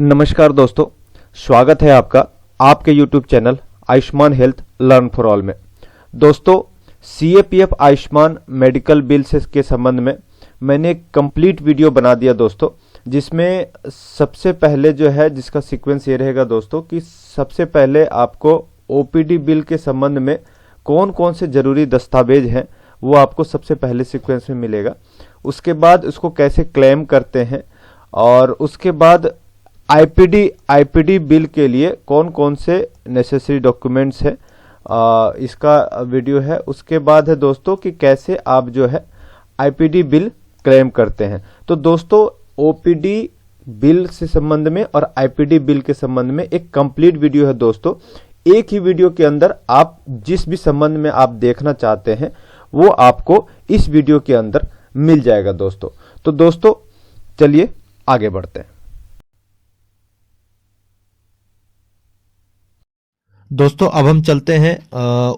नमस्कार दोस्तों, स्वागत है आपका आपके YouTube channel Ayushman health learn for all में। दोस्तों, CAPF आयुष्मान मेडिकल बिल से के संबंध में मैंने एक कंप्लीट वीडियो बना दिया दोस्तों, जिसमें सबसे पहले जो है जिसका सीक्वेंस ये रहेगा दोस्तों कि सबसे पहले आपको OPD बिल के संबंध में कौन कौन से ज़रूरी दस्तावेज हैं वो आपको सबसे पहले सीक्वेंस में मिलेगा। उसके बाद उसको कैसे क्लेम करते हैं और उसके बाद आईपीडी बिल के लिए कौन कौन से नेसेसरी डॉक्यूमेंट्स है इसका वीडियो है। उसके बाद है दोस्तों कि कैसे आप जो है आईपीडी बिल क्लेम करते हैं। तो दोस्तों, ओपीडी बिल से संबंध में और आईपीडी बिल के संबंध में एक कंप्लीट वीडियो है दोस्तों। एक ही वीडियो के अंदर आप जिस भी संबंध में आप देखना चाहते हैं वो आपको इस वीडियो के अंदर मिल जाएगा दोस्तों। तो दोस्तों चलिए आगे बढ़ते हैं। दोस्तों अब हम चलते हैं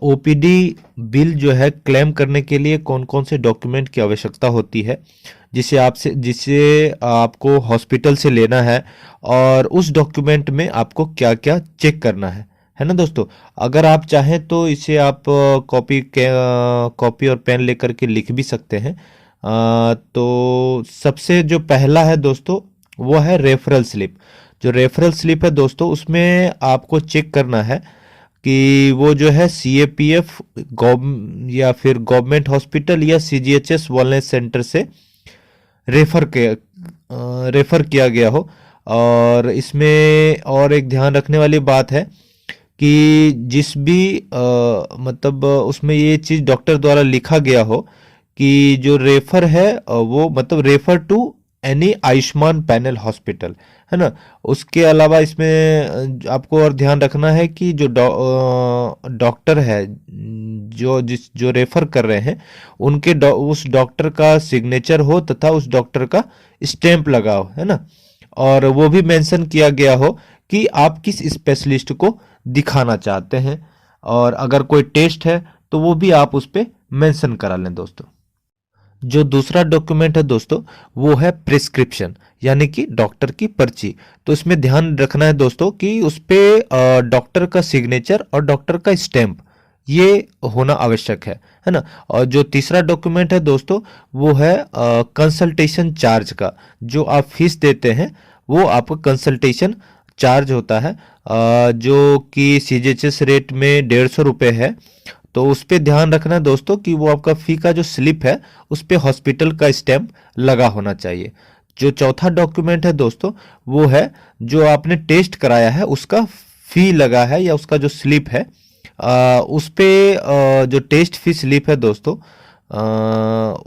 ओपीडी बिल जो है क्लेम करने के लिए कौन कौन से डॉक्यूमेंट की आवश्यकता होती है, जिसे आपको हॉस्पिटल से लेना है और उस डॉक्यूमेंट में आपको क्या क्या चेक करना है ना दोस्तों। अगर आप चाहें तो इसे आप कॉपी और पेन लेकर के लिख भी सकते हैं। तो सबसे जो पहला है दोस्तों वो है रेफरल स्लिप। जो रेफरल स्लिप है दोस्तों उसमें आपको चेक करना है कि वो जो है CAPF या फिर गवर्नमेंट हॉस्पिटल या CGHS वेलनेस सेंटर से रेफर किया गया हो। और इसमें और एक ध्यान रखने वाली बात है कि जिस भी मतलब उसमें ये चीज़ डॉक्टर द्वारा लिखा गया हो कि जो रेफर है वो मतलब refer to any Ayushman panel hospital, है ना। उसके अलावा इसमें आपको और ध्यान रखना है कि जो डॉक्टर है जो रेफर कर रहे हैं उनके उस डॉक्टर का सिग्नेचर हो तथा उस डॉक्टर का स्टैंप लगा हो, है ना। और वो भी मेंशन किया गया हो कि आप किस स्पेशलिस्ट को दिखाना चाहते हैं, और अगर कोई टेस्ट है तो वो भी आप उस पर मेंशन करा लें दोस्तों। जो दूसरा डॉक्यूमेंट है दोस्तों वो है प्रिस्क्रिप्शन, यानी कि डॉक्टर की पर्ची। तो इसमें ध्यान रखना है दोस्तों कि उस पे डॉक्टर का सिग्नेचर और डॉक्टर का स्टैंप ये होना आवश्यक है ना। और जो तीसरा डॉक्यूमेंट है दोस्तों वो है कंसल्टेशन चार्ज का। जो आप फीस देते हैं वो आपका कंसल्टेशन चार्ज होता है, जो कि CGHS रेट में 150 रुपये है। तो उस पर ध्यान रखना दोस्तों कि वो आपका फी का जो स्लिप है उस पर हॉस्पिटल का स्टैंप लगा होना चाहिए। जो चौथा डॉक्यूमेंट है दोस्तों वो है जो आपने टेस्ट कराया है उसका फी लगा है या उसका जो स्लिप है उस पे जो टेस्ट फी स्लिप है दोस्तों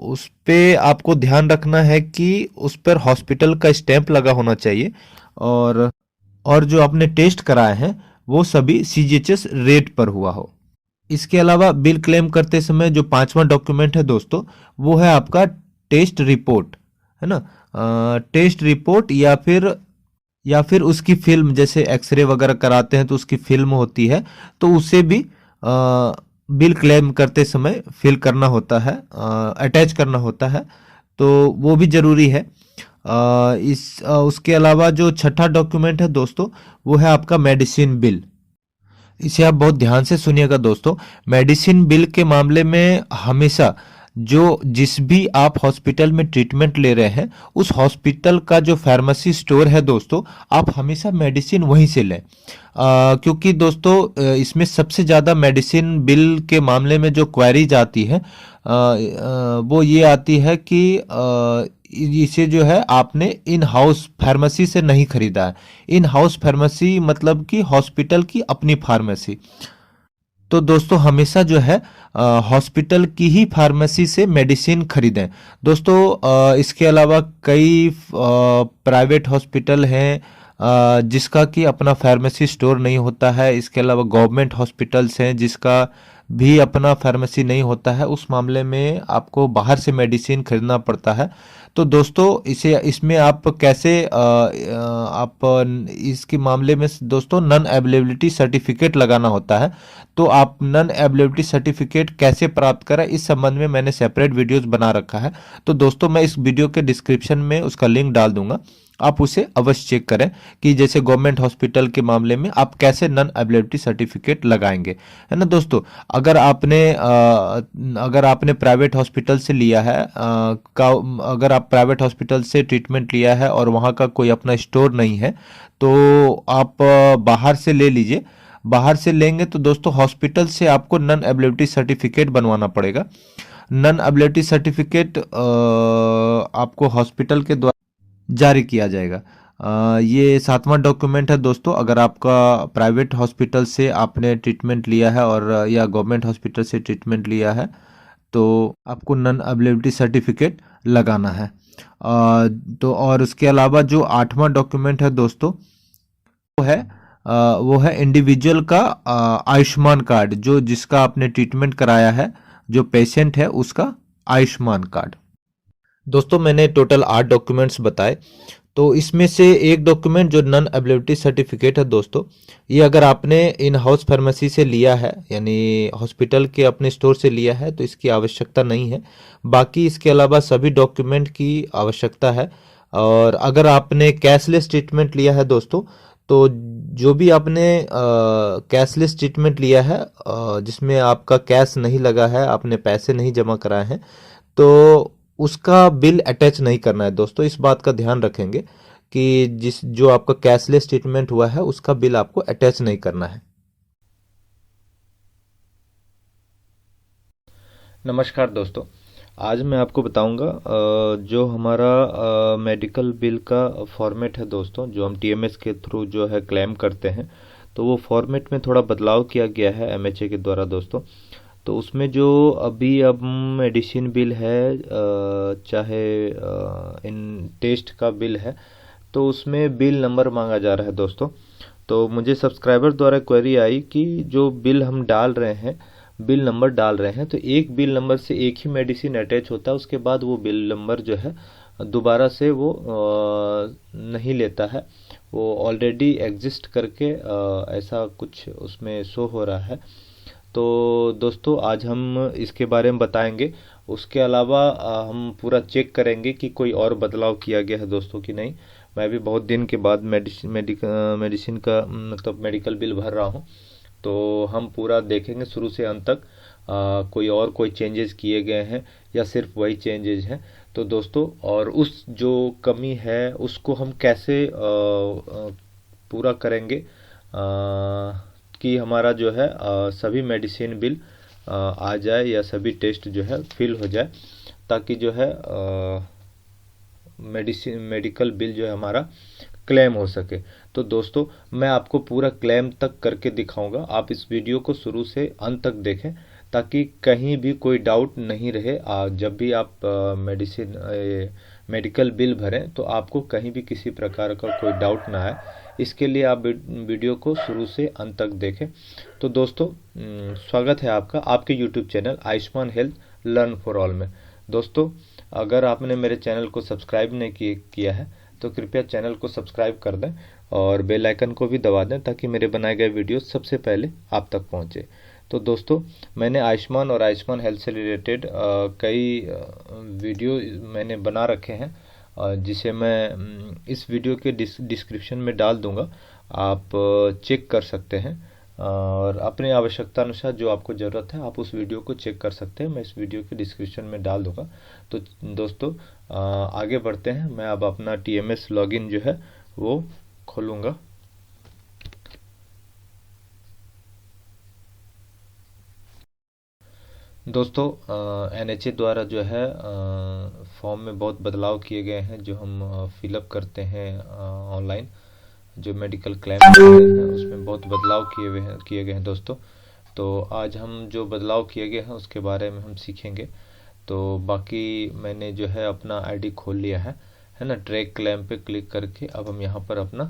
उस पे आपको ध्यान रखना है कि उस पर हॉस्पिटल का स्टैंप लगा होना चाहिए, और जो आपने टेस्ट कराए हैं वो सभी CGHS रेट पर हुआ हो। इसके अलावा बिल क्लेम करते समय जो पांचवा डॉक्यूमेंट है दोस्तों वो है आपका टेस्ट रिपोर्ट, है ना। टेस्ट रिपोर्ट या फिर उसकी फिल्म, जैसे एक्सरे वगैरह कराते हैं तो उसकी फिल्म होती है, तो उसे भी बिल क्लेम करते समय फिल करना होता है, अटैच करना होता है, तो वो भी ज़रूरी है। उसके अलावा जो छठा डॉक्यूमेंट है दोस्तों वो है आपका मेडिसिन बिल। इसे आप बहुत ध्यान से सुनिएगा दोस्तों। मेडिसिन बिल के मामले में हमेशा जिस भी आप हॉस्पिटल में ट्रीटमेंट ले रहे हैं उस हॉस्पिटल का जो फार्मेसी स्टोर है दोस्तों आप हमेशा मेडिसिन वहीं से लें, क्योंकि दोस्तों इसमें सबसे ज़्यादा मेडिसिन बिल के मामले में जो क्वेरीज आती है वो ये आती है कि इसे जो है आपने इन हाउस फार्मेसी से नहीं खरीदा है। इन हाउस फार्मेसी मतलब कि हॉस्पिटल की अपनी फार्मेसी। तो दोस्तों हमेशा जो है हॉस्पिटल की ही फार्मेसी से मेडिसिन खरीदें दोस्तों। इसके अलावा कई प्राइवेट हॉस्पिटल हैं जिसका कि अपना फार्मेसी स्टोर नहीं होता है। इसके अलावा गवर्नमेंट हॉस्पिटल्स हैं जिसका भी अपना फार्मेसी नहीं होता है। उस मामले में आपको बाहर से मेडिसिन खरीदना पड़ता है। तो दोस्तों इसमें आप कैसे आप इसके मामले में दोस्तों नॉन अवेलेबिलिटी सर्टिफिकेट लगाना होता है। तो आप नॉन अवेलेबिलिटी सर्टिफिकेट कैसे प्राप्त करें इस संबंध में मैंने सेपरेट वीडियोस बना रखा है। तो दोस्तों मैं इस वीडियो के डिस्क्रिप्शन में उसका लिंक डाल दूंगा, आप उसे अवश्य चेक करें कि जैसे गवर्नमेंट हॉस्पिटल के मामले में आप कैसे नॉन अवेलेबिलिटी सर्टिफिकेट लगाएंगे, है ना दोस्तों। अगर आपने प्राइवेट हॉस्पिटल से लिया है अगर आप प्राइवेट हॉस्पिटल से ट्रीटमेंट लिया है और वहाँ का कोई अपना स्टोर नहीं है, तो आप बाहर से ले लीजिए। बाहर से लेंगे तो दोस्तों हॉस्पिटल से आपको नॉन अवेलेबिलिटी सर्टिफिकेट बनवाना पड़ेगा। नॉन अवेलेबिलिटी सर्टिफिकेट आपको हॉस्पिटल के द्वारा जारी किया जाएगा। ये 7वां डॉक्यूमेंट है दोस्तों। अगर आपका प्राइवेट हॉस्पिटल से आपने ट्रीटमेंट लिया है और या गवर्नमेंट हॉस्पिटल से ट्रीटमेंट लिया है, तो आपको नॉन अवेलेबिलिटी सर्टिफिकेट लगाना है। तो और उसके अलावा जो 8वां डॉक्यूमेंट है दोस्तों, वो है इंडिविजुअल का आयुष्मान कार्ड, जो जिसका आपने ट्रीटमेंट कराया है, जो पेशेंट है उसका आयुष्मान कार्ड। दोस्तों मैंने टोटल 8 डॉक्यूमेंट्स बताए, तो इसमें से एक डॉक्यूमेंट जो नॉन अवेलेबिलिटी सर्टिफिकेट है दोस्तों, ये अगर आपने इन हाउस फार्मेसी से लिया है, यानी हॉस्पिटल के अपने स्टोर से लिया है, तो इसकी आवश्यकता नहीं है। बाकी इसके अलावा सभी डॉक्यूमेंट की आवश्यकता है। और अगर आपने कैशलेस ट्रीटमेंट लिया है दोस्तों, तो जो भी आपने कैशलेस ट्रीटमेंट लिया है, जिसमें आपका कैश नहीं लगा है, आपने पैसे नहीं जमा कराए हैं, तो उसका बिल अटैच नहीं करना है दोस्तों। इस बात का ध्यान रखेंगे कि जो आपका कैशलेस ट्रीटमेंट हुआ है उसका बिल आपको अटैच नहीं करना है। नमस्कार दोस्तों, आज मैं आपको बताऊंगा जो हमारा मेडिकल बिल का फॉर्मेट है दोस्तों, जो हम टीएमएस के थ्रू जो है क्लेम करते हैं, तो वो फॉर्मेट में थोड़ा बदलाव किया गया है एमएचए के द्वारा दोस्तों। तो उसमें जो अभी अब मेडिसिन बिल है, चाहे इन टेस्ट का बिल है, तो उसमें बिल नंबर मांगा जा रहा है दोस्तों। तो मुझे सब्सक्राइबर द्वारा क्वेरी आई कि जो बिल हम डाल रहे हैं, बिल नंबर डाल रहे हैं, तो एक बिल नंबर से एक ही मेडिसिन अटैच होता है, उसके बाद वो बिल नंबर जो है दोबारा से वो नहीं लेता है, वो ऑलरेडी एग्जिस्ट करके ऐसा कुछ उसमें शो हो रहा है। तो दोस्तों आज हम इसके बारे में बताएंगे। उसके अलावा हम पूरा चेक करेंगे कि कोई और बदलाव किया गया है दोस्तों कि नहीं। मैं भी बहुत दिन के बाद मेडिसिन का मतलब मेडिकल बिल भर रहा हूँ, तो हम पूरा देखेंगे शुरू से अंत तक कोई चेंजेस किए गए हैं या सिर्फ वही चेंजेस हैं। तो दोस्तों और उस जो कमी है उसको हम कैसे पूरा करेंगे कि हमारा जो है सभी मेडिसिन बिल आ जाए या सभी टेस्ट जो है फिल हो जाए, ताकि जो है मेडिकल बिल जो है हमारा क्लेम हो सके। तो दोस्तों मैं आपको पूरा क्लेम तक करके दिखाऊंगा, आप इस वीडियो को शुरू से अंत तक देखें ताकि कहीं भी कोई डाउट नहीं रहे। जब भी आप मेडिकल बिल भरें तो आपको कहीं भी किसी प्रकार का कोई डाउट ना आए, इसके लिए आप वीडियो को शुरू से अंत तक देखें। तो दोस्तों स्वागत है आपका आपके YouTube channel Ayushman health learn for all में। दोस्तों अगर आपने मेरे चैनल को सब्सक्राइब नहीं किया है तो कृपया चैनल को सब्सक्राइब कर दें और बेल आइकन को भी दबा दें ताकि मेरे बनाए गए वीडियो सबसे पहले आप तक पहुंचे। तो दोस्तों मैंने आयुष्मान और आयुष्मान हेल्थ से रिलेटेड कई वीडियो मैंने बना रखे हैं, जिसे मैं इस वीडियो के डिस्क्रिप्शन में डाल दूंगा, आप चेक कर सकते हैं और अपने आवश्यकता अनुसार जो आपको ज़रूरत है आप उस वीडियो को चेक कर सकते हैं। मैं इस वीडियो के डिस्क्रिप्शन में डाल दूंगा। तो दोस्तों आगे बढ़ते हैं। मैं अब अपना टीएमएस लॉगिन जो है वो खोलूँगा। दोस्तों एनएचए द्वारा जो है फॉर्म में बहुत बदलाव किए गए हैं, जो हम फिलअप करते हैं ऑनलाइन, जो मेडिकल क्लेम हैं उसमें बहुत बदलाव किए गए हैं दोस्तों। तो आज हम जो बदलाव किए गए हैं उसके बारे में हम सीखेंगे। तो बाकी मैंने जो है अपना आईडी खोल लिया है ना। ट्रैक क्लेम पे क्लिक करके अब हम यहाँ पर अपना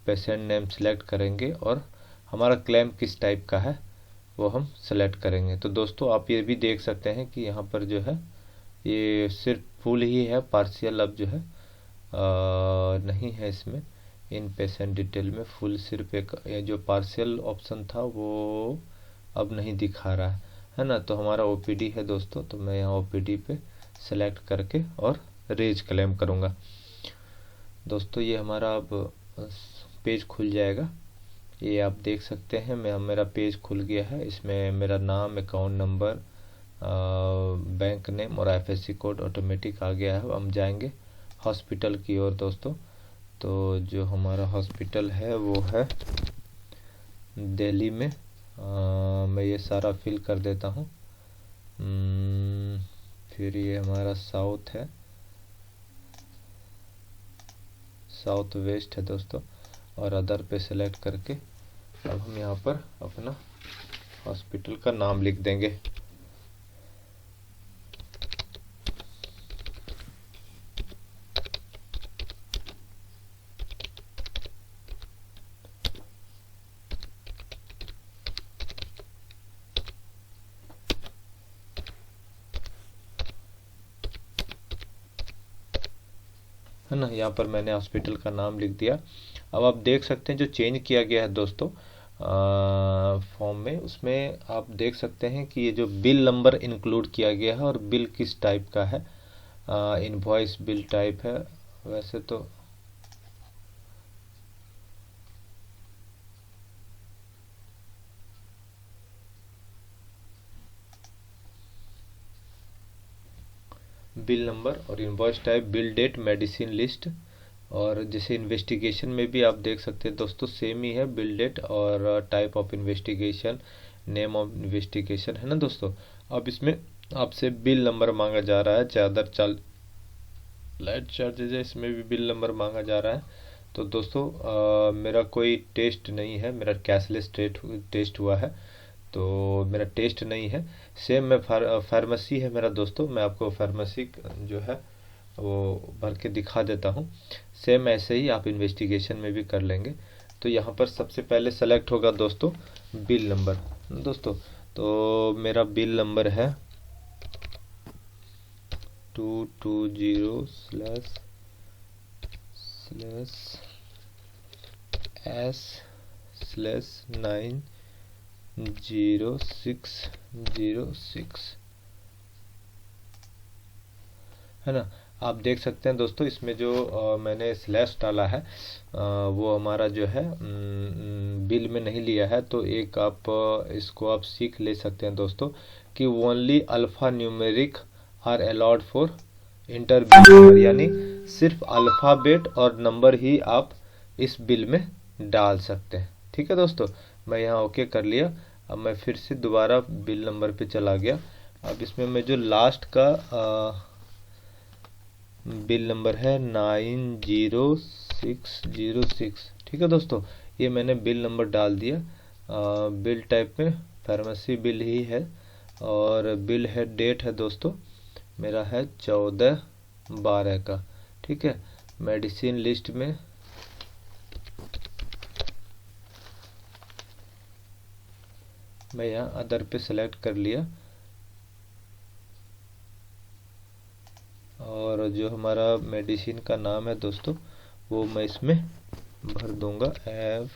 पेशेंट नेम सेलेक्ट करेंगे और हमारा क्लेम किस टाइप का है वो हम सेलेक्ट करेंगे। तो दोस्तों आप ये भी देख सकते हैं कि यहाँ पर जो है ये सिर्फ फुल ही है, पार्शियल अब जो है नहीं है इसमें। इन पेशेंट डिटेल में फुल सिर्फ एक ये जो पार्शियल ऑप्शन था वो अब नहीं दिखा रहा है ना। तो हमारा ओपीडी है दोस्तों, तो मैं यहाँ ओपीडी पे सेलेक्ट करके और रेज क्लेम करूँगा। दोस्तों ये हमारा अब पेज खुल जाएगा। ये आप देख सकते हैं मेरा पेज खुल गया है। इसमें मेरा नाम, अकाउंट नंबर, बैंक नेम और आईएफएससी कोड ऑटोमेटिक आ गया है। अब हम जाएंगे हॉस्पिटल की ओर दोस्तों। तो जो हमारा हॉस्पिटल है वो है दिल्ली में। मैं ये सारा फिल कर देता हूँ। फिर ये हमारा साउथ है, साउथ वेस्ट है दोस्तों, और अदर पे सेलेक्ट करके अब हम यहाँ पर अपना हॉस्पिटल का नाम लिख देंगे। है ना, यहाँ पर मैंने हॉस्पिटल का नाम लिख दिया। अब आप देख सकते हैं जो चेंज किया गया है दोस्तों फॉर्म में, उसमें आप देख सकते हैं कि ये जो बिल नंबर इंक्लूड किया गया है और बिल किस टाइप का है। इनवॉइस बिल टाइप है वैसे तो। बिल नंबर और invoice type, bill date, medicine list, और जैसे इन्वेस्टिगेशन में भी आप देख सकते हैं दोस्तों सेम ही है, बिल डेट और type of investigation, name of investigation, है ना दोस्तों। अब इसमें आपसे बिल नंबर मांगा जा रहा है, चादर चाल लाइट चार्जेज है, इसमें भी बिल नंबर मांगा जा रहा है। तो दोस्तों मेरा कोई टेस्ट नहीं है, मेरा कैशलेस टेस्ट हुआ है, तो मेरा टेस्ट नहीं है। सेम मैं फार्मेसी है मेरा दोस्तों, मैं आपको फार्मेसी जो है वो भर के दिखा देता हूँ। सेम ऐसे ही आप इन्वेस्टिगेशन में भी कर लेंगे। तो यहाँ पर सबसे पहले सेलेक्ट होगा दोस्तों बिल नंबर दोस्तों। तो मेरा बिल नंबर है 220/S/90606, है ना। आप देख सकते हैं दोस्तों इसमें जो मैंने स्लैश डाला है वो हमारा जो है बिल में नहीं लिया है। तो एक आप इसको आप सीख ले सकते हैं दोस्तों कि only alpha numeric are allowed for enter bill number, यानी सिर्फ अल्फ़ाबेट और नंबर ही आप इस बिल में डाल सकते हैं। ठीक है दोस्तों, मैं यहाँ ओके कर लिया। अब मैं फिर से दोबारा बिल नंबर पे चला गया। अब इसमें मैं जो लास्ट का बिल नंबर है 90606, ठीक है दोस्तों, ये मैंने बिल नंबर डाल दिया। बिल टाइप में फार्मेसी बिल ही है, और बिल है डेट है दोस्तों मेरा है 14/12 का। ठीक है, मेडिसिन लिस्ट में मैं यहाँ अदर पे सेलेक्ट कर लिया, और जो हमारा मेडिसिन का नाम है दोस्तों वो मैं इसमें भर दूंगा एफ।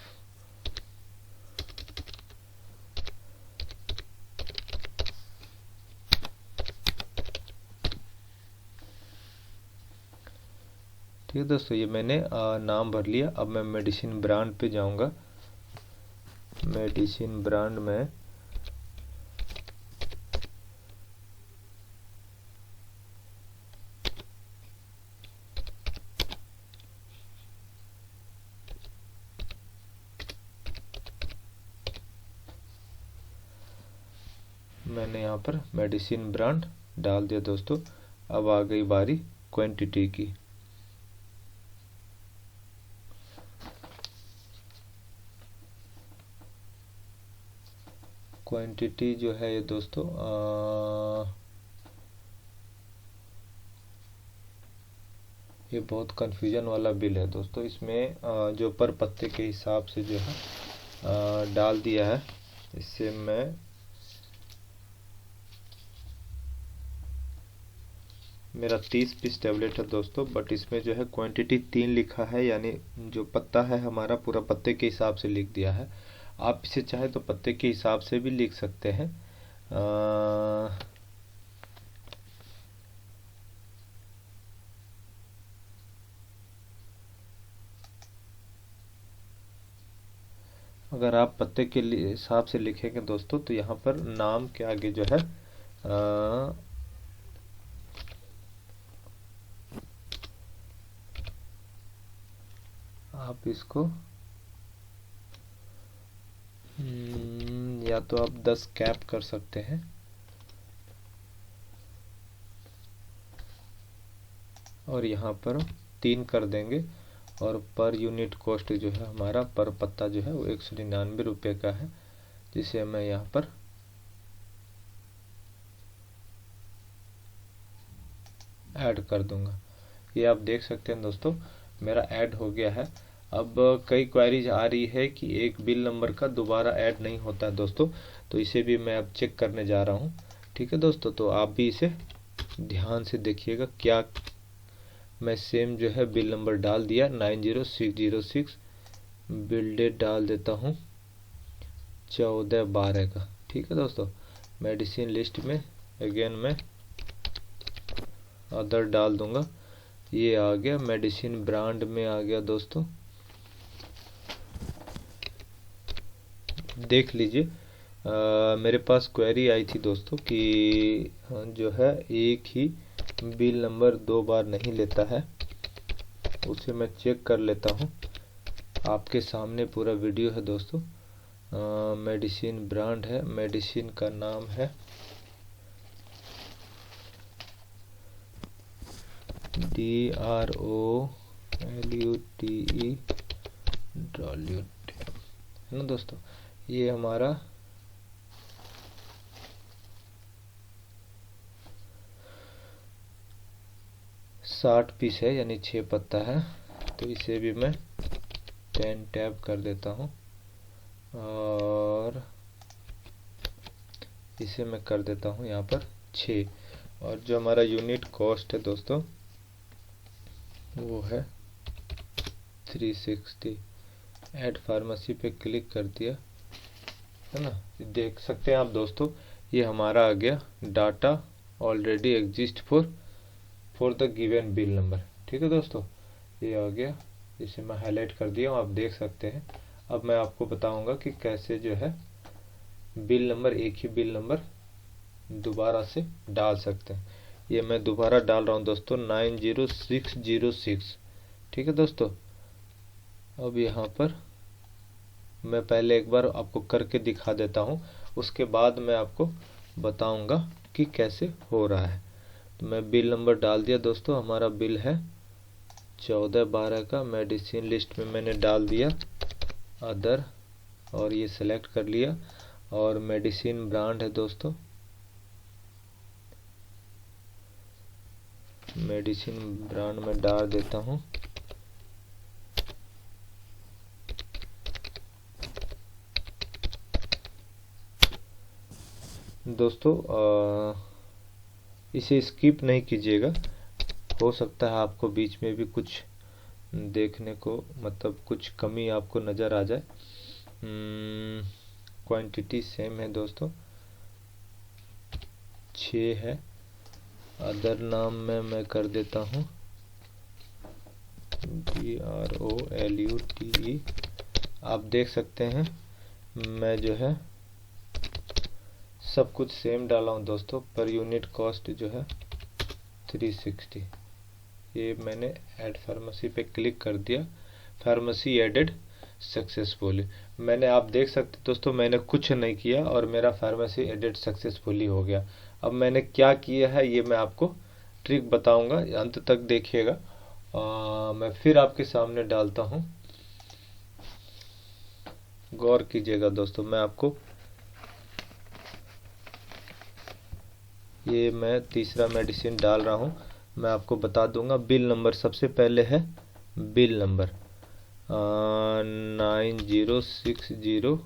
ठीक है दोस्तों, ये मैंने नाम भर लिया। अब मैं मेडिसिन ब्रांड पे जाऊंगा। मेडिसिन ब्रांड में मैंने यहाँ पर मेडिसिन ब्रांड डाल दिया दोस्तों। अब आ गई बारी क्वांटिटी की। क्वांटिटी जो है ये दोस्तों ये बहुत कंफ्यूजन वाला बिल है दोस्तों। इसमें जो पर पत्ते के हिसाब से जो है डाल दिया है। इससे मैं मेरा 30 पीस टेबलेट है दोस्तों, बट इसमें जो है क्वांटिटी 3 लिखा है, यानी जो पत्ता है हमारा पूरा पत्ते के हिसाब से लिख दिया है। आप इसे चाहे तो पत्ते के हिसाब से भी लिख सकते हैं। अगर आप पते के हिसाब से लिखेंगे दोस्तों तो यहाँ पर नाम के आगे जो है आप इसको या तो आप 10 कैप कर सकते हैं, और यहाँ पर 3 कर देंगे, और पर यूनिट कॉस्ट जो है हमारा पर पत्ता जो है वो 199 रुपये का है, जिसे मैं यहाँ पर ऐड कर दूंगा। ये आप देख सकते हैं दोस्तों मेरा ऐड हो गया है। अब कई क्वेरीज आ रही है कि एक बिल नंबर का दोबारा ऐड नहीं होता है दोस्तों, तो इसे भी मैं अब चेक करने जा रहा हूँ। ठीक है दोस्तों, तो आप भी इसे ध्यान से देखिएगा। क्या मैं सेम जो है बिल नंबर डाल दिया 90606, बिल डेट डाल देता हूँ 14/12 का। ठीक है दोस्तों, मेडिसिन लिस्ट में अगेन मैं अदर डाल दूंगा। ये आ गया, मेडिसिन ब्रांड में आ गया दोस्तों। देख लीजिए मेरे पास क्वेरी आई थी दोस्तों कि जो है एक ही बिल नंबर 2 बार नहीं लेता है, उसे मैं चेक कर लेता हूँ। आपके सामने पूरा वीडियो है दोस्तों। मेडिसिन ब्रांड है, मेडिसिन का नाम है DROLUTE है ना दोस्तों। ये हमारा साठ पीस है, यानी 6 पत्ता है, तो इसे भी मैं 10 टैब कर देता हूँ, और इसे मैं कर देता हूँ यहाँ पर 6। और जो हमारा यूनिट कॉस्ट है दोस्तों वो है 360। ऐड फार्मेसी पे क्लिक कर दिया है ना। देख सकते हैं आप दोस्तों ये हमारा आ गया data already exist for the given bill number. ठीक है दोस्तों, ये आ गया, इसे मैं हाईलाइट कर दिया हूँ, आप देख सकते हैं। अब मैं आपको बताऊंगा कि कैसे जो है बिल नंबर, एक ही बिल नंबर दोबारा से डाल सकते हैं। ये मैं दोबारा डाल रहा हूँ दोस्तों 90606। ठीक है दोस्तों, अब यहाँ पर मैं पहले एक बार आपको करके दिखा देता हूँ, उसके बाद मैं आपको बताऊंगा कि कैसे हो रहा है। तो मैं बिल नंबर डाल दिया दोस्तों, हमारा बिल है 14/12 का। मेडिसिन लिस्ट में मैंने डाल दिया अदर, और ये सेलेक्ट कर लिया, और मेडिसिन ब्रांड है दोस्तों, मेडिसिन ब्रांड में डाल देता हूँ। दोस्तों इसे स्किप नहीं कीजिएगा, हो सकता है आपको बीच में भी कुछ देखने को, मतलब कुछ कमी आपको नज़र आ जाए। क्वांटिटी सेम है दोस्तों, 6 है। अदर नाम में मैं कर देता हूँ DROLUTE। आप देख सकते हैं मैं जो है सब कुछ सेम डाला हूँ दोस्तों। पर यूनिट कॉस्ट जो है 360। ये मैंने ऐड फार्मेसी पे क्लिक कर दिया, फार्मेसी एडेड सक्सेसफुली। मैंने, आप देख सकते दोस्तों मैंने कुछ नहीं किया और मेरा फार्मेसी एडेड सक्सेसफुली हो गया। अब मैंने क्या किया है ये मैं आपको ट्रिक बताऊंगा, अंत तक देखिएगा। मैं फिर आपके सामने डालता हूँ, गौर कीजिएगा दोस्तों। मैं आपको ये मैं तीसरा मेडिसिन डाल रहा हूँ, मैं आपको बता दूंगा। बिल नंबर सबसे पहले है बिल नंबर 90606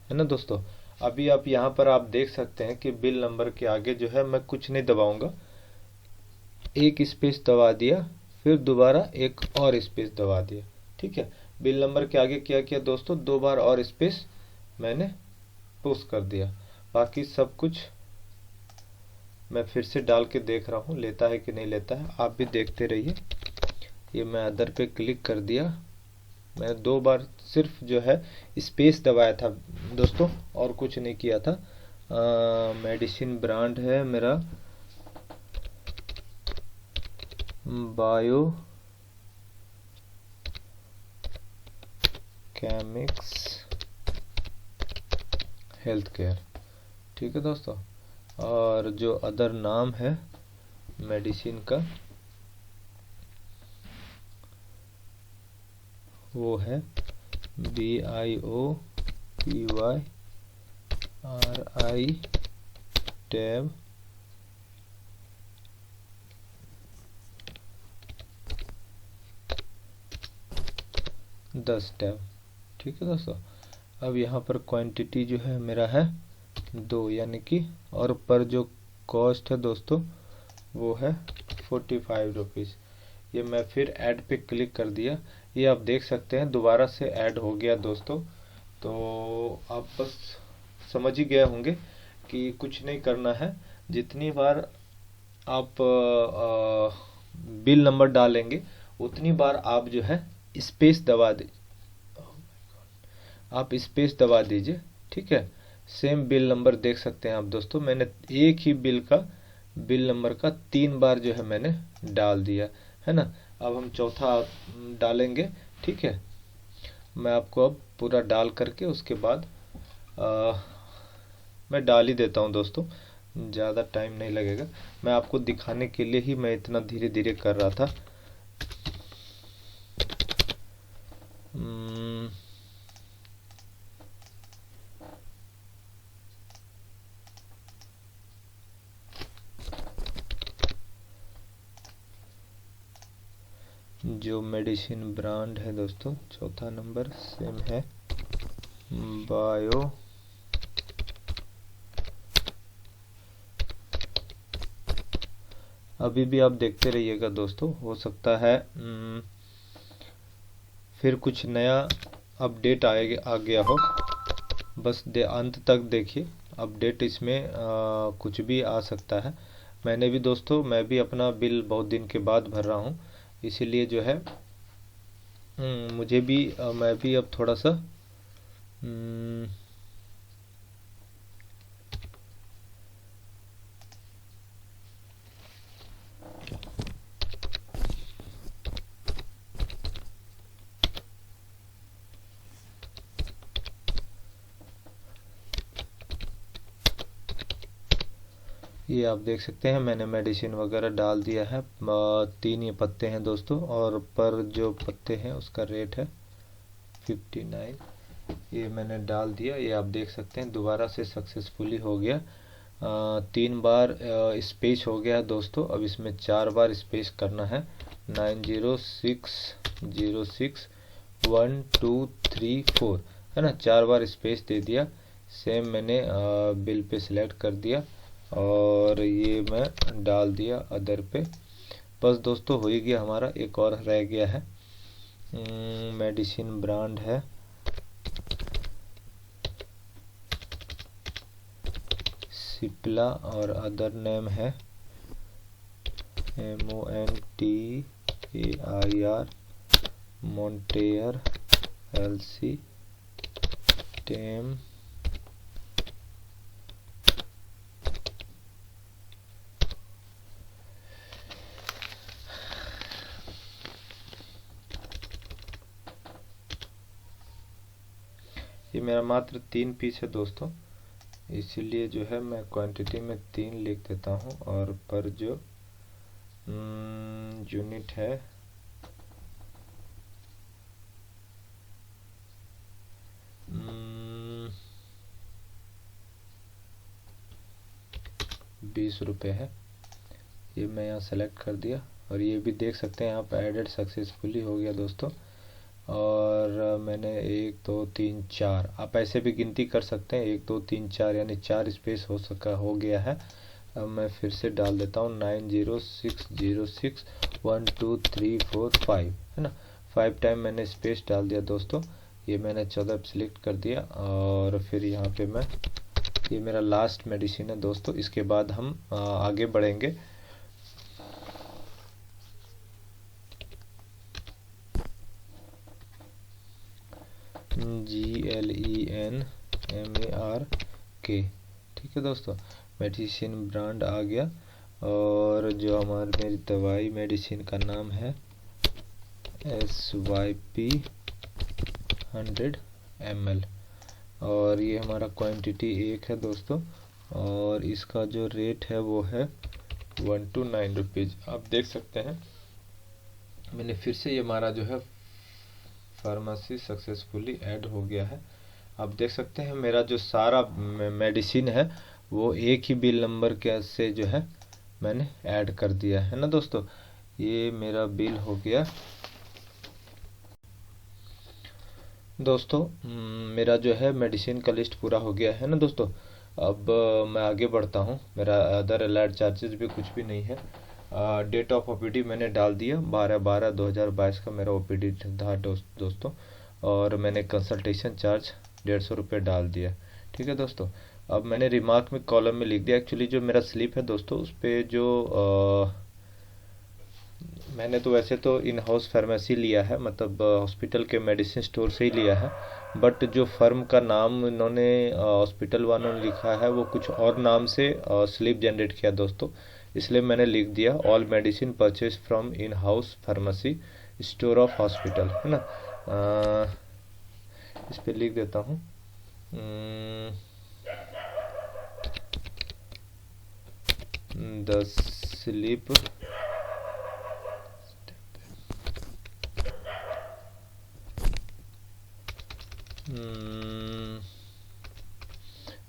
है ना दोस्तों। अभी आप यहाँ पर आप देख सकते हैं कि बिल नंबर के आगे जो है मैं कुछ नहीं दबाऊंगा, एक स्पेस दबा दिया, फिर दोबारा एक और स्पेस दबा दिया। ठीक है, बिल नंबर के आगे क्या किया दोस्तों, 2 बार और स्पेस मैंने पुश कर दिया। बाकी सब कुछ मैं फिर से डाल के देख रहा हूँ लेता है कि नहीं लेता है, आप भी देखते रहिए। ये मैं अदर पे क्लिक कर दिया, मैंने 2 बार सिर्फ जो है स्पेस दबाया था दोस्तों, और कुछ नहीं किया था। मेडिसिन ब्रांड है मेरा बायो केमिक्स हेल्थ केयर, ठीक है दोस्तों। और जो अदर नाम है मेडिसिन का वो है BIOPYRI टैब 10 टैब, ठीक है दोस्तों। अब यहाँ पर क्वांटिटी जो है मेरा है 2, यानी कि, और पर जो कॉस्ट है दोस्तों वो है 45 रुपीज़। ये मैं फिर ऐड पे क्लिक कर दिया, ये आप देख सकते हैं दोबारा से ऐड हो गया दोस्तों। तो आप बस समझ ही गए होंगे कि कुछ नहीं करना है। जितनी बार आप बिल नंबर डालेंगे उतनी बार आप जो है स्पेस दबा दीजिए, आप स्पेस दबा दीजिए, ठीक है। सेम बिल नंबर देख सकते हैं आप दोस्तों, मैंने एक ही बिल नंबर का 3 बार जो है मैंने डाल दिया है ना। अब हम चौथा डालेंगे, ठीक है। मैं आपको अब पूरा डाल करके उसके बाद मैं डाल ही देता हूँ दोस्तों, ज़्यादा टाइम नहीं लगेगा। मैं आपको दिखाने के लिए ही मैं इतना धीरे धीरे कर रहा था। जो मेडिसिन ब्रांड है दोस्तों, चौथा नंबर सेम है बायो अभी भी आप देखते रहिएगा दोस्तों, हो सकता है फिर कुछ नया अपडेट आ गया हो। बस अंत तक देखिए, अपडेट इसमें कुछ भी आ सकता है। मैंने भी दोस्तों, मैं भी अपना बिल बहुत दिन के बाद भर रहा हूँ, इसीलिए जो है मुझे भी मैं भी अब थोड़ा सा ये आप देख सकते हैं मैंने मेडिसिन वगैरह डाल दिया है। 3 ये पत्ते हैं दोस्तों, और पर जो पत्ते हैं उसका रेट है 59। ये मैंने डाल दिया, ये आप देख सकते हैं दोबारा से सक्सेसफुली हो गया। 3 बार स्पेस हो गया है दोस्तों। अब इसमें 4 बार स्पेस करना है। 906061234 है ना, 4 बार स्पेस दे दिया। सेम मैंने बिल पे सिलेक्ट कर दिया और ये मैं डाल दिया अदर पे। बस दोस्तों हो ही गया हमारा। एक और रह गया है, मेडिसिन ब्रांड है सिप्ला और अदर नेम है MONTAIR मोंटेयर LC टेम ये मेरा मात्र 3 पीस है दोस्तों, इसीलिए जो है मैं क्वांटिटी में 3 लिख देता हूँ। और पर जो यूनिट है 20 रुपये है। ये मैं यहाँ सेलेक्ट कर दिया और ये भी देख सकते हैं आप एडेड सक्सेसफुली हो गया दोस्तों। और मैंने 1 2 3 4, आप ऐसे भी गिनती कर सकते हैं, 1 2 3 4 यानी 4 स्पेस हो गया है। अब मैं फिर से डाल देता हूँ 906061234 है ना, 5 टाइम मैंने स्पेस डाल दिया दोस्तों। ये मैंने 14 सिलेक्ट कर दिया और फिर यहाँ पे मैं, ये मेरा लास्ट मेडिसिन है दोस्तों, इसके बाद हम आगे बढ़ेंगे। GLENMARK। ठीक है दोस्तों, मेडिसिन ब्रांड आ गया। और जो मेरी दवाई मेडिसिन का नाम है SYP 100 ml। और ये हमारा क्वांटिटी 1 है दोस्तों, और इसका जो रेट है वो है 1 to 9 रुपीज़। आप देख सकते हैं मैंने फिर से ये हमारा जो है फार्मेसी सक्सेसफुली ऐड हो गया है। आप देख सकते हैं मेरा जो सारा मेडिसिन है वो एक ही बिल नंबर के से जो है मैंने ऐड कर दिया है ना दोस्तों। ये मेरा बिल हो गया दोस्तों। मेरा जो है मेडिसिन का लिस्ट पूरा हो गया है ना दोस्तों। अब मैं आगे बढ़ता हूँ। मेरा अदर अलर्ट चार्जेस भी कुछ भी नहीं है। डेट ऑफ ओपीडी मैंने डाल दिया 12/12/2022 का मेरा ओपीडी था दोस्तों। और मैंने कंसल्टेशन चार्ज 150 रुपये डाल दिया। ठीक है दोस्तों। अब मैंने रिमार्क में कॉलम में लिख दिया। एक्चुअली जो मेरा स्लिप है दोस्तों उस पर जो मैंने तो वैसे तो इन हाउस फार्मेसी लिया है, मतलब हॉस्पिटल के मेडिसिन स्टोर से ही लिया है। बट जो फर्म का नाम इन्होंने हॉस्पिटल वालों ने लिखा है वो कुछ और नाम से स्लिप जनरेट किया दोस्तों। इसलिए मैंने लिख दिया all medicine purchase from in house pharmacy store of hospital, है ना। इस पे लिख देता हूँ द स्लिप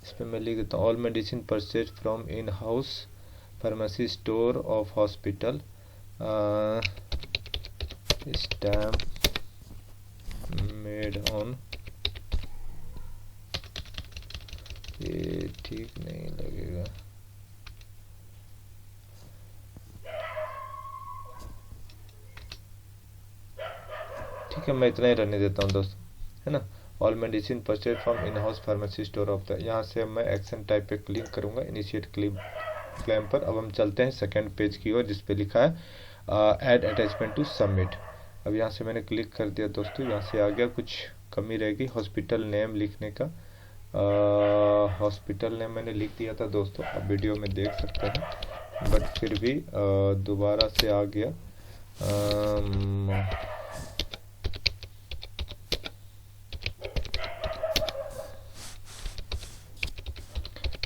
इस पे मैं लिख देता हूँ all medicine purchase from in house pharmacy store of hospital, stamp made on. ये ठीक नहीं लगेगा। ठीक है, मैं इतना ही रहने देता हूँ दोस्तों, है ना। All medicine purchase from in house pharmacy store of the, यहाँ से मैं एक्शन टाइप पे क्लिक करूँगा इनिशिएट क्लेम पर। अब हम चलते हैं सेकंड पेज की ओर जिस पे लिखा है ऐड अटैचमेंट टू सबमिट। अब यहाँ से मैंने क्लिक कर दिया दोस्तों। यहाँ से आ गया, कुछ कमी रहेगी हॉस्पिटल नेम लिखने का। हॉस्पिटल नेम मैंने लिख दिया था दोस्तों, आप वीडियो में देख सकते हैं, बट फिर भी दोबारा से आ गया।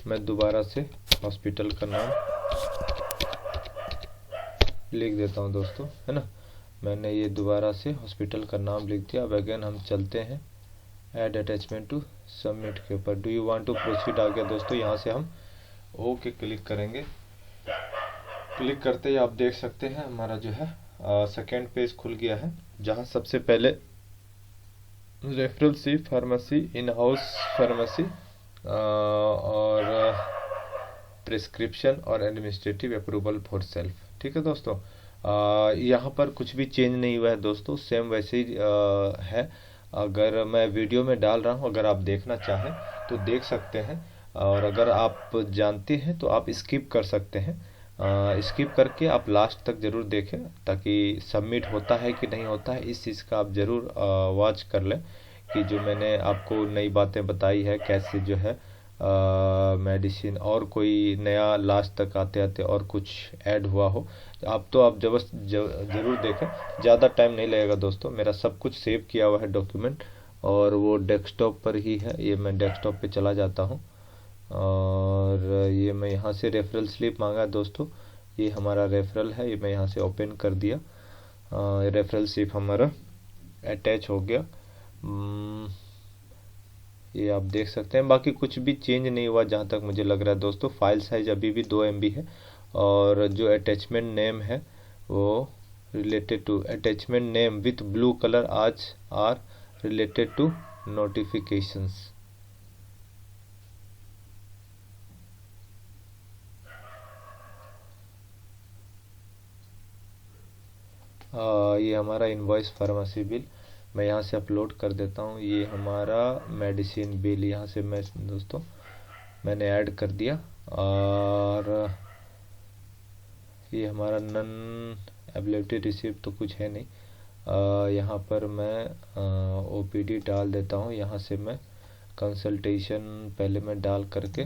मैं दोबारा से हॉस्पिटल का नाम लिख देता हूँ दोस्तों, है ना। मैंने ये दोबारा से हॉस्पिटल का नाम लिख दिया। अब अगेन हम चलते हैं ऐड अटैचमेंट टू सबमिट के ऊपर। Do you want to proceed आ गया दोस्तों। यहाँ से हम ओके क्लिक करेंगे। क्लिक करते ही आप देख सकते हैं हमारा जो है सेकेंड पेज खुल गया है, जहाँ सबसे पहले referral see pharmacy in house pharmacy और प्रिस्क्रिप्शन और एडमिनिस्ट्रेटिव अप्रूवल फॉर सेल्फ। ठीक है दोस्तों। यहाँ पर कुछ भी चेंज नहीं हुआ है दोस्तों, सेम वैसे ही है। अगर मैं वीडियो में डाल रहा हूँ, अगर आप देखना चाहें तो देख सकते हैं, और अगर आप जानते हैं तो आप स्किप कर सकते हैं। स्किप करके आप लास्ट तक ज़रूर देखें, ताकि सबमिट होता है कि नहीं होता है इस चीज़ का आप ज़रूर वॉच कर लें, कि जो मैंने आपको नई बातें बताई है कैसे जो है मेडिसिन और कोई नया लास्ट तक आते आते और कुछ ऐड हुआ हो। आप ज़रूर देखें, ज़्यादा टाइम नहीं लगेगा दोस्तों। मेरा सब कुछ सेव किया हुआ है डॉक्यूमेंट, और वो डेस्कटॉप पर ही है। ये मैं डेस्कटॉप पे चला जाता हूँ, और ये मैं यहाँ से रेफरल स्लिप मांगा दोस्तों। ये हमारा रेफरल है, ये मैं यहाँ से ओपन कर दिया। रेफरल स्लिप हमारा अटैच हो गया। ये आप देख सकते हैं, बाकी कुछ भी चेंज नहीं हुआ जहाँ तक मुझे लग रहा है दोस्तों। फाइल साइज अभी भी 2 MB है, और जो अटैचमेंट नेम है वो related to attachment name with blue colour आज आर रिलेटेड टू नोटिफिकेशंस। ये हमारा इनवॉइस फार्मेसी बिल मैं यहाँ से अपलोड कर देता हूँ। ये हमारा मेडिसिन बिल यहाँ से मैं दोस्तों मैंने ऐड कर दिया, और ये हमारा नन एबिलिटी रिसिप्ट तो कुछ है नहीं। यहाँ पर मैं ओपीडी डाल देता हूँ। यहाँ से मैं कंसल्टेशन पहले मैं डाल करके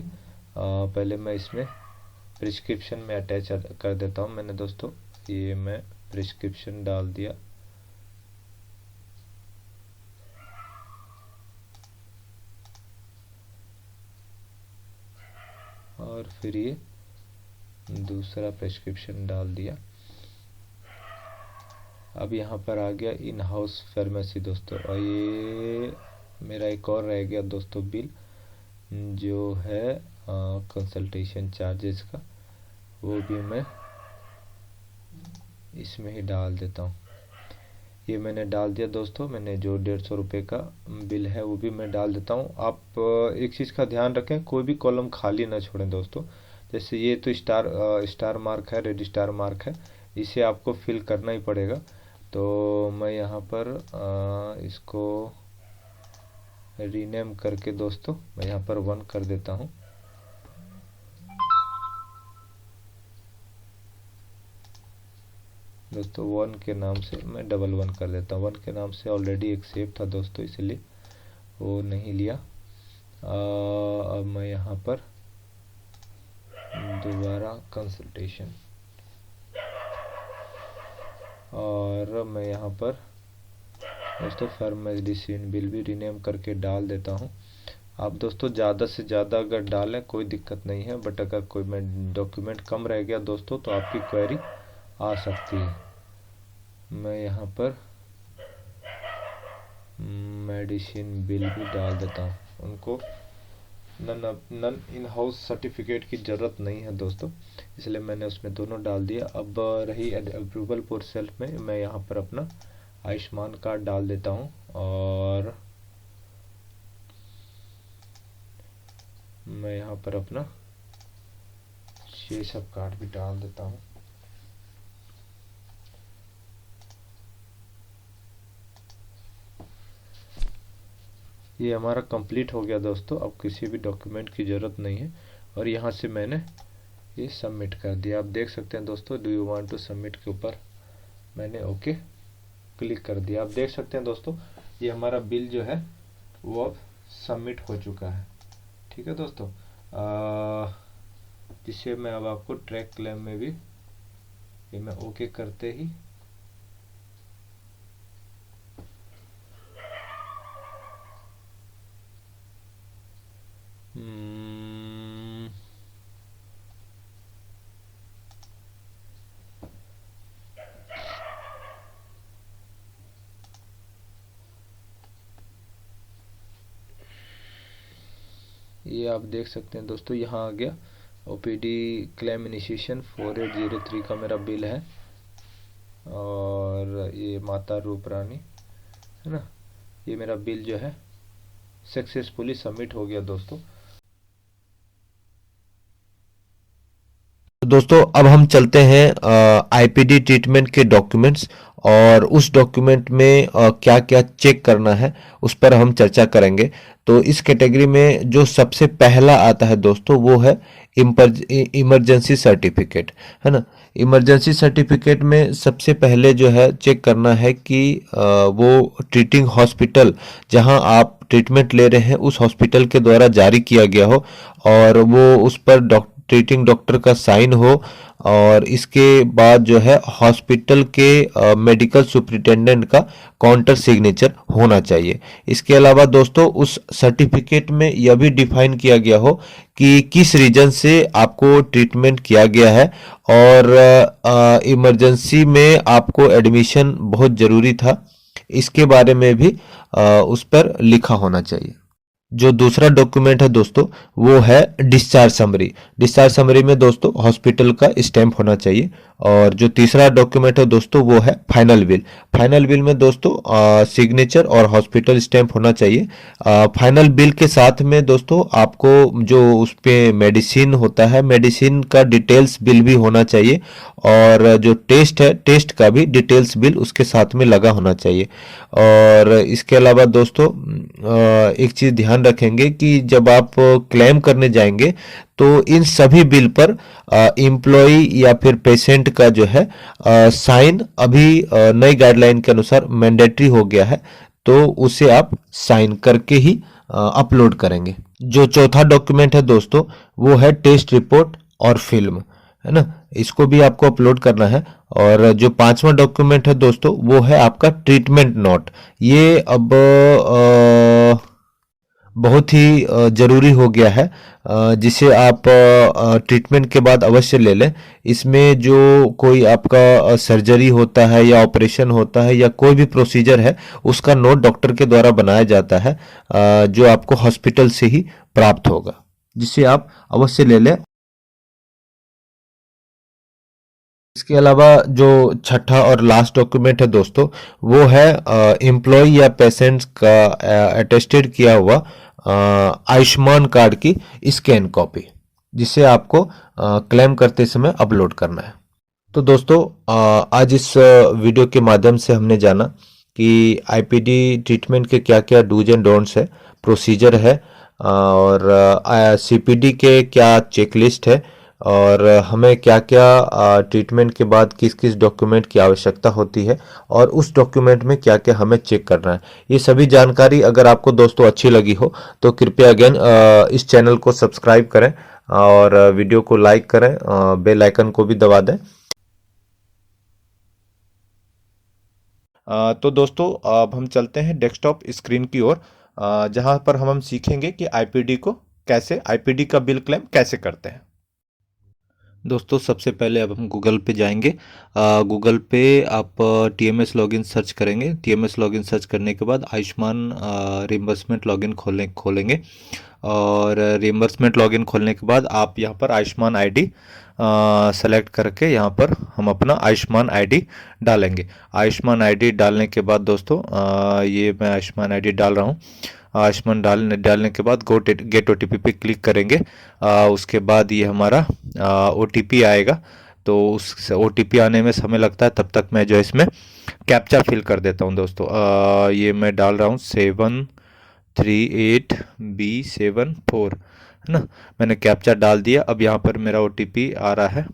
पहले मैं इसमें प्रिस्क्रिप्शन में अटैच कर देता हूँ। मैंने दोस्तों ये मैं प्रिस्क्रिप्शन डाल दिया। और फिर ये दूसरा प्रिस्क्रिप्शन डाल दिया। अब यहाँ पर आ गया इन हाउस फार्मेसी दोस्तों, और ये मेरा एक और रह गया दोस्तों बिल, जो है कंसल्टेशन चार्जेस का, वो भी मैं इसमें ही डाल देता हूँ। ये मैंने डाल दिया दोस्तों। मैंने जो 150 रुपये का बिल है वो भी मैं डाल देता हूँ। आप एक चीज़ का ध्यान रखें, कोई भी कॉलम खाली ना छोड़ें दोस्तों। जैसे ये तो स्टार मार्क है, रेड स्टार मार्क है, इसे आपको फिल करना ही पड़ेगा। तो मैं यहाँ पर इसको रीनेम करके दोस्तों मैं यहाँ पर 1 कर देता हूँ। दोस्तों 1 के नाम से मैं 1 कर देता हूँ। 1 के नाम से ऑलरेडी एक सेव था दोस्तों, इसलिए वो नहीं लिया। अब मैं यहाँ पर दोबारा कंसल्टेशन, और मैं यहाँ पर दोस्तों फार्मेडिसिन बिल भी रीनेम करके डाल देता हूँ। आप दोस्तों ज़्यादा से ज़्यादा अगर डालें कोई दिक्कत नहीं है, बट अगर कोई में डॉक्यूमेंट कम रह गया दोस्तों तो आपकी क्वेरी आ सकती है। मैं यहाँ पर मेडिसिन बिल भी डाल देता हूँ। उनको नन इन हाउस सर्टिफिकेट की ज़रूरत नहीं है दोस्तों, इसलिए मैंने उसमें दोनों डाल दिया। अब रही अप्रूवल फॉर सेल्फ में मैं यहाँ पर अपना आयुष्मान कार्ड डाल देता हूँ, और मैं यहाँ पर अपना शेषब कार्ड भी डाल देता हूँ। ये हमारा कंप्लीट हो गया दोस्तों। अब किसी भी डॉक्यूमेंट की ज़रूरत नहीं है, और यहाँ से मैंने ये सबमिट कर दिया। आप देख सकते हैं दोस्तों, do you want to submit के ऊपर मैंने ओके क्लिक कर दिया। आप देख सकते हैं दोस्तों, ये हमारा बिल जो है वो अब सबमिट हो चुका है। ठीक है दोस्तों, जिससे मैं अब आपको ट्रैक क्लेम में भी ये मैं ओके करते ही ये आप देख सकते हैं दोस्तों, यहाँ आ गया ओपीडी क्लेम इनिशिएशन 4803 का मेरा बिल है, और ये माता रूप रानी है ना, ये मेरा बिल जो है सक्सेसफुली सबमिट हो गया दोस्तों। दोस्तों अब हम चलते हैं आईपीडी ट्रीटमेंट के डॉक्यूमेंट्स, और उस डॉक्यूमेंट में क्या क्या चेक करना है उस पर हम चर्चा करेंगे। तो इस कैटेगरी में जो सबसे पहला आता है दोस्तों वो है इमरजेंसी सर्टिफिकेट, है ना। इमरजेंसी सर्टिफिकेट में सबसे पहले जो है चेक करना है कि वो ट्रीटिंग हॉस्पिटल जहां आप ट्रीटमेंट ले रहे हैं उस हॉस्पिटल के द्वारा जारी किया गया हो, और वो उस पर ट्रीटिंग डॉक्टर का साइन हो, और इसके बाद जो है हॉस्पिटल के मेडिकल सुपरिटेंडेंट का काउंटर सिग्नेचर होना चाहिए। इसके अलावा दोस्तों उस सर्टिफिकेट में यह भी डिफाइन किया गया हो कि किस रीजन से आपको ट्रीटमेंट किया गया है, और इमरजेंसी में आपको एडमिशन बहुत ज़रूरी था, इसके बारे में भी उस पर लिखा होना चाहिए। जो दूसरा डॉक्यूमेंट है दोस्तों वो है डिस्चार्ज समरी। डिस्चार्ज समरी में दोस्तों हॉस्पिटल का स्टैंप होना चाहिए। और जो तीसरा डॉक्यूमेंट है दोस्तों वो है फाइनल बिल। फाइनल बिल में दोस्तों सिग्नेचर और हॉस्पिटल स्टैंप होना चाहिए। फाइनल बिल के साथ में दोस्तों आपको जो उस पे मेडिसिन होता है, मेडिसिन का डिटेल्स बिल भी होना चाहिए, और जो टेस्ट है टेस्ट का भी डिटेल्स बिल उसके साथ में लगा होना चाहिए। और इसके अलावा दोस्तों एक चीज़ ध्यान रखेंगे कि जब आप क्लेम करने जाएंगे तो इन सभी बिल पर एम्प्लॉय या फिर पेशेंट का जो है साइन अभी नई गाइडलाइन के अनुसार मैंडेटरी हो गया है। तो उसे आप साइन करके ही अपलोड करेंगे। जो चौथा डॉक्यूमेंट है दोस्तों, वो है टेस्ट रिपोर्ट और फिल्म, है ना, इसको भी आपको अपलोड करना है। और जो पांचवा डॉक्यूमेंट है दोस्तों, वो है आपका ट्रीटमेंट नोट। ये अब बहुत ही जरूरी हो गया है, जिसे आप ट्रीटमेंट के बाद अवश्य ले लें। इसमें जो कोई आपका सर्जरी होता है या ऑपरेशन होता है या कोई भी प्रोसीजर है, उसका नोट डॉक्टर के द्वारा बनाया जाता है, जो आपको हॉस्पिटल से ही प्राप्त होगा, जिसे आप अवश्य ले लें। इसके अलावा जो छठा और लास्ट डॉक्यूमेंट है दोस्तों, वो है एम्प्लॉय या पेशेंट का अटेस्टेड किया हुआ आयुष्मान कार्ड की स्कैन कॉपी, जिसे आपको क्लेम करते समय अपलोड करना है। तो दोस्तों, आज इस वीडियो के माध्यम से हमने जाना कि आईपीडी ट्रीटमेंट के क्या क्या डूज एंड डोंट्स है, प्रोसीजर है, और सीपीडी के क्या चेकलिस्ट है, और हमें क्या क्या ट्रीटमेंट के बाद किस किस डॉक्यूमेंट की आवश्यकता होती है, और उस डॉक्यूमेंट में क्या क्या हमें चेक करना है। ये सभी जानकारी अगर आपको दोस्तों अच्छी लगी हो तो कृपया अगेन इस चैनल को सब्सक्राइब करें और वीडियो को लाइक करें, बेल आइकन को भी दबा दें। तो दोस्तों, अब हम चलते हैं डेस्कटॉप स्क्रीन की ओर, जहां पर हम सीखेंगे कि आईपीडी को कैसे, आईपीडी का बिल क्लेम कैसे करते हैं। दोस्तों, सबसे पहले अब हम गूगल पे जाएंगे। गूगल पे आप टीएमएस लॉगिन सर्च करेंगे। टीएमएस लॉगिन सर्च करने के बाद आयुष्मान रिम्बर्समेंट लॉगिन खोलेंगे। और रिम्बर्समेंट लॉगिन खोलने के बाद आप यहाँ पर आयुष्मान आईडी सेलेक्ट करके यहाँ पर हम अपना आयुष्मान आईडी डालेंगे। आयुष्मान आईडी डालने के बाद दोस्तों, ये मैं आयुष्मान आईडी डाल रहा हूँ। आयुष्मान डालने के बाद गेट ओटीपी पे क्लिक करेंगे। उसके बाद ये हमारा ओटीपी आएगा। तो उस ओटीपी आने में समय लगता है, तब तक मैं जो है इसमें कैप्चा फिल कर देता हूँ दोस्तों। ये मैं डाल रहा हूँ 738B74, है ना। मैंने कैप्चा डाल दिया। अब यहाँ पर मेरा ओटीपी आ रहा है।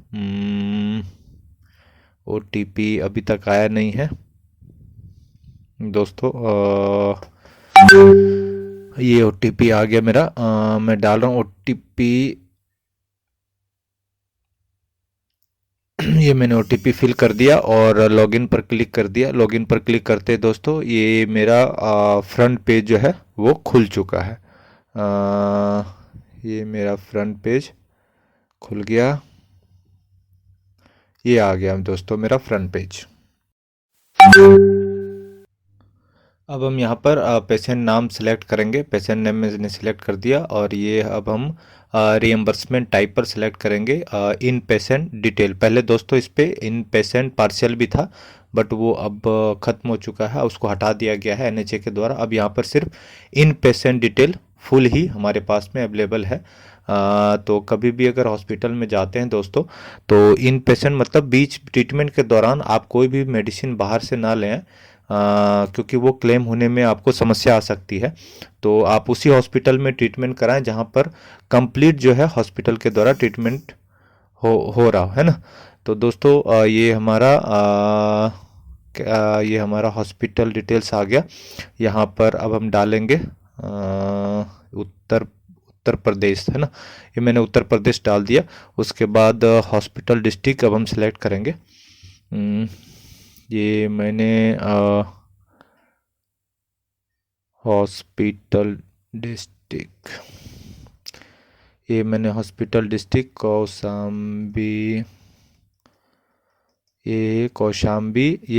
ओटीपी अभी तक आया नहीं है दोस्तों। ये ओटीपी आ गया मेरा। मैं डाल रहा हूँ ओटीपी। ये मैंने ओटीपी फिल कर दिया और लॉगिन पर क्लिक कर दिया। लॉगिन पर क्लिक करते दोस्तों, ये मेरा फ्रंट पेज जो है वो खुल चुका है। ये मेरा फ्रंट पेज खुल गया। ये आ गया दोस्तों मेरा फ्रंट पेज। अब हम यहाँ पर पेशेंट नाम सेलेक्ट करेंगे। पेशेंट नेम मैंने सेलेक्ट कर दिया। और ये अब हम रीएम्बर्समेंट टाइप पर सेलेक्ट करेंगे इन पेशेंट डिटेल। पहले दोस्तों इस पे इन पेशेंट पार्शियल भी था, बट वो अब ख़त्म हो चुका है, उसको हटा दिया गया है एनएचए के द्वारा। अब यहाँ पर सिर्फ इन पेशेंट डिटेल फुल ही हमारे पास में अवेलेबल है। तो कभी भी अगर हॉस्पिटल में जाते हैं दोस्तों, तो इन पेशेंट मतलब बीच ट्रीटमेंट के दौरान आप कोई भी मेडिसिन बाहर से ना लें, क्योंकि वो क्लेम होने में आपको समस्या आ सकती है। तो आप उसी हॉस्पिटल में ट्रीटमेंट कराएं जहां पर कंप्लीट जो है हॉस्पिटल के द्वारा ट्रीटमेंट हो रहा है ना। तो दोस्तों, ये हमारा हॉस्पिटल डिटेल्स आ गया। यहाँ पर अब हम डालेंगे उत्तर प्रदेश, है ना। ये मैंने उत्तर प्रदेश डाल दिया। उसके बाद हॉस्पिटल डिस्ट्रिक्ट अब हम सेलेक्ट करेंगे। ये मैंने हॉस्पिटल डिस्ट्रिक्ट, ये मैंने हॉस्पिटल डिस्ट्रिक्ट कौशाम्बी, ये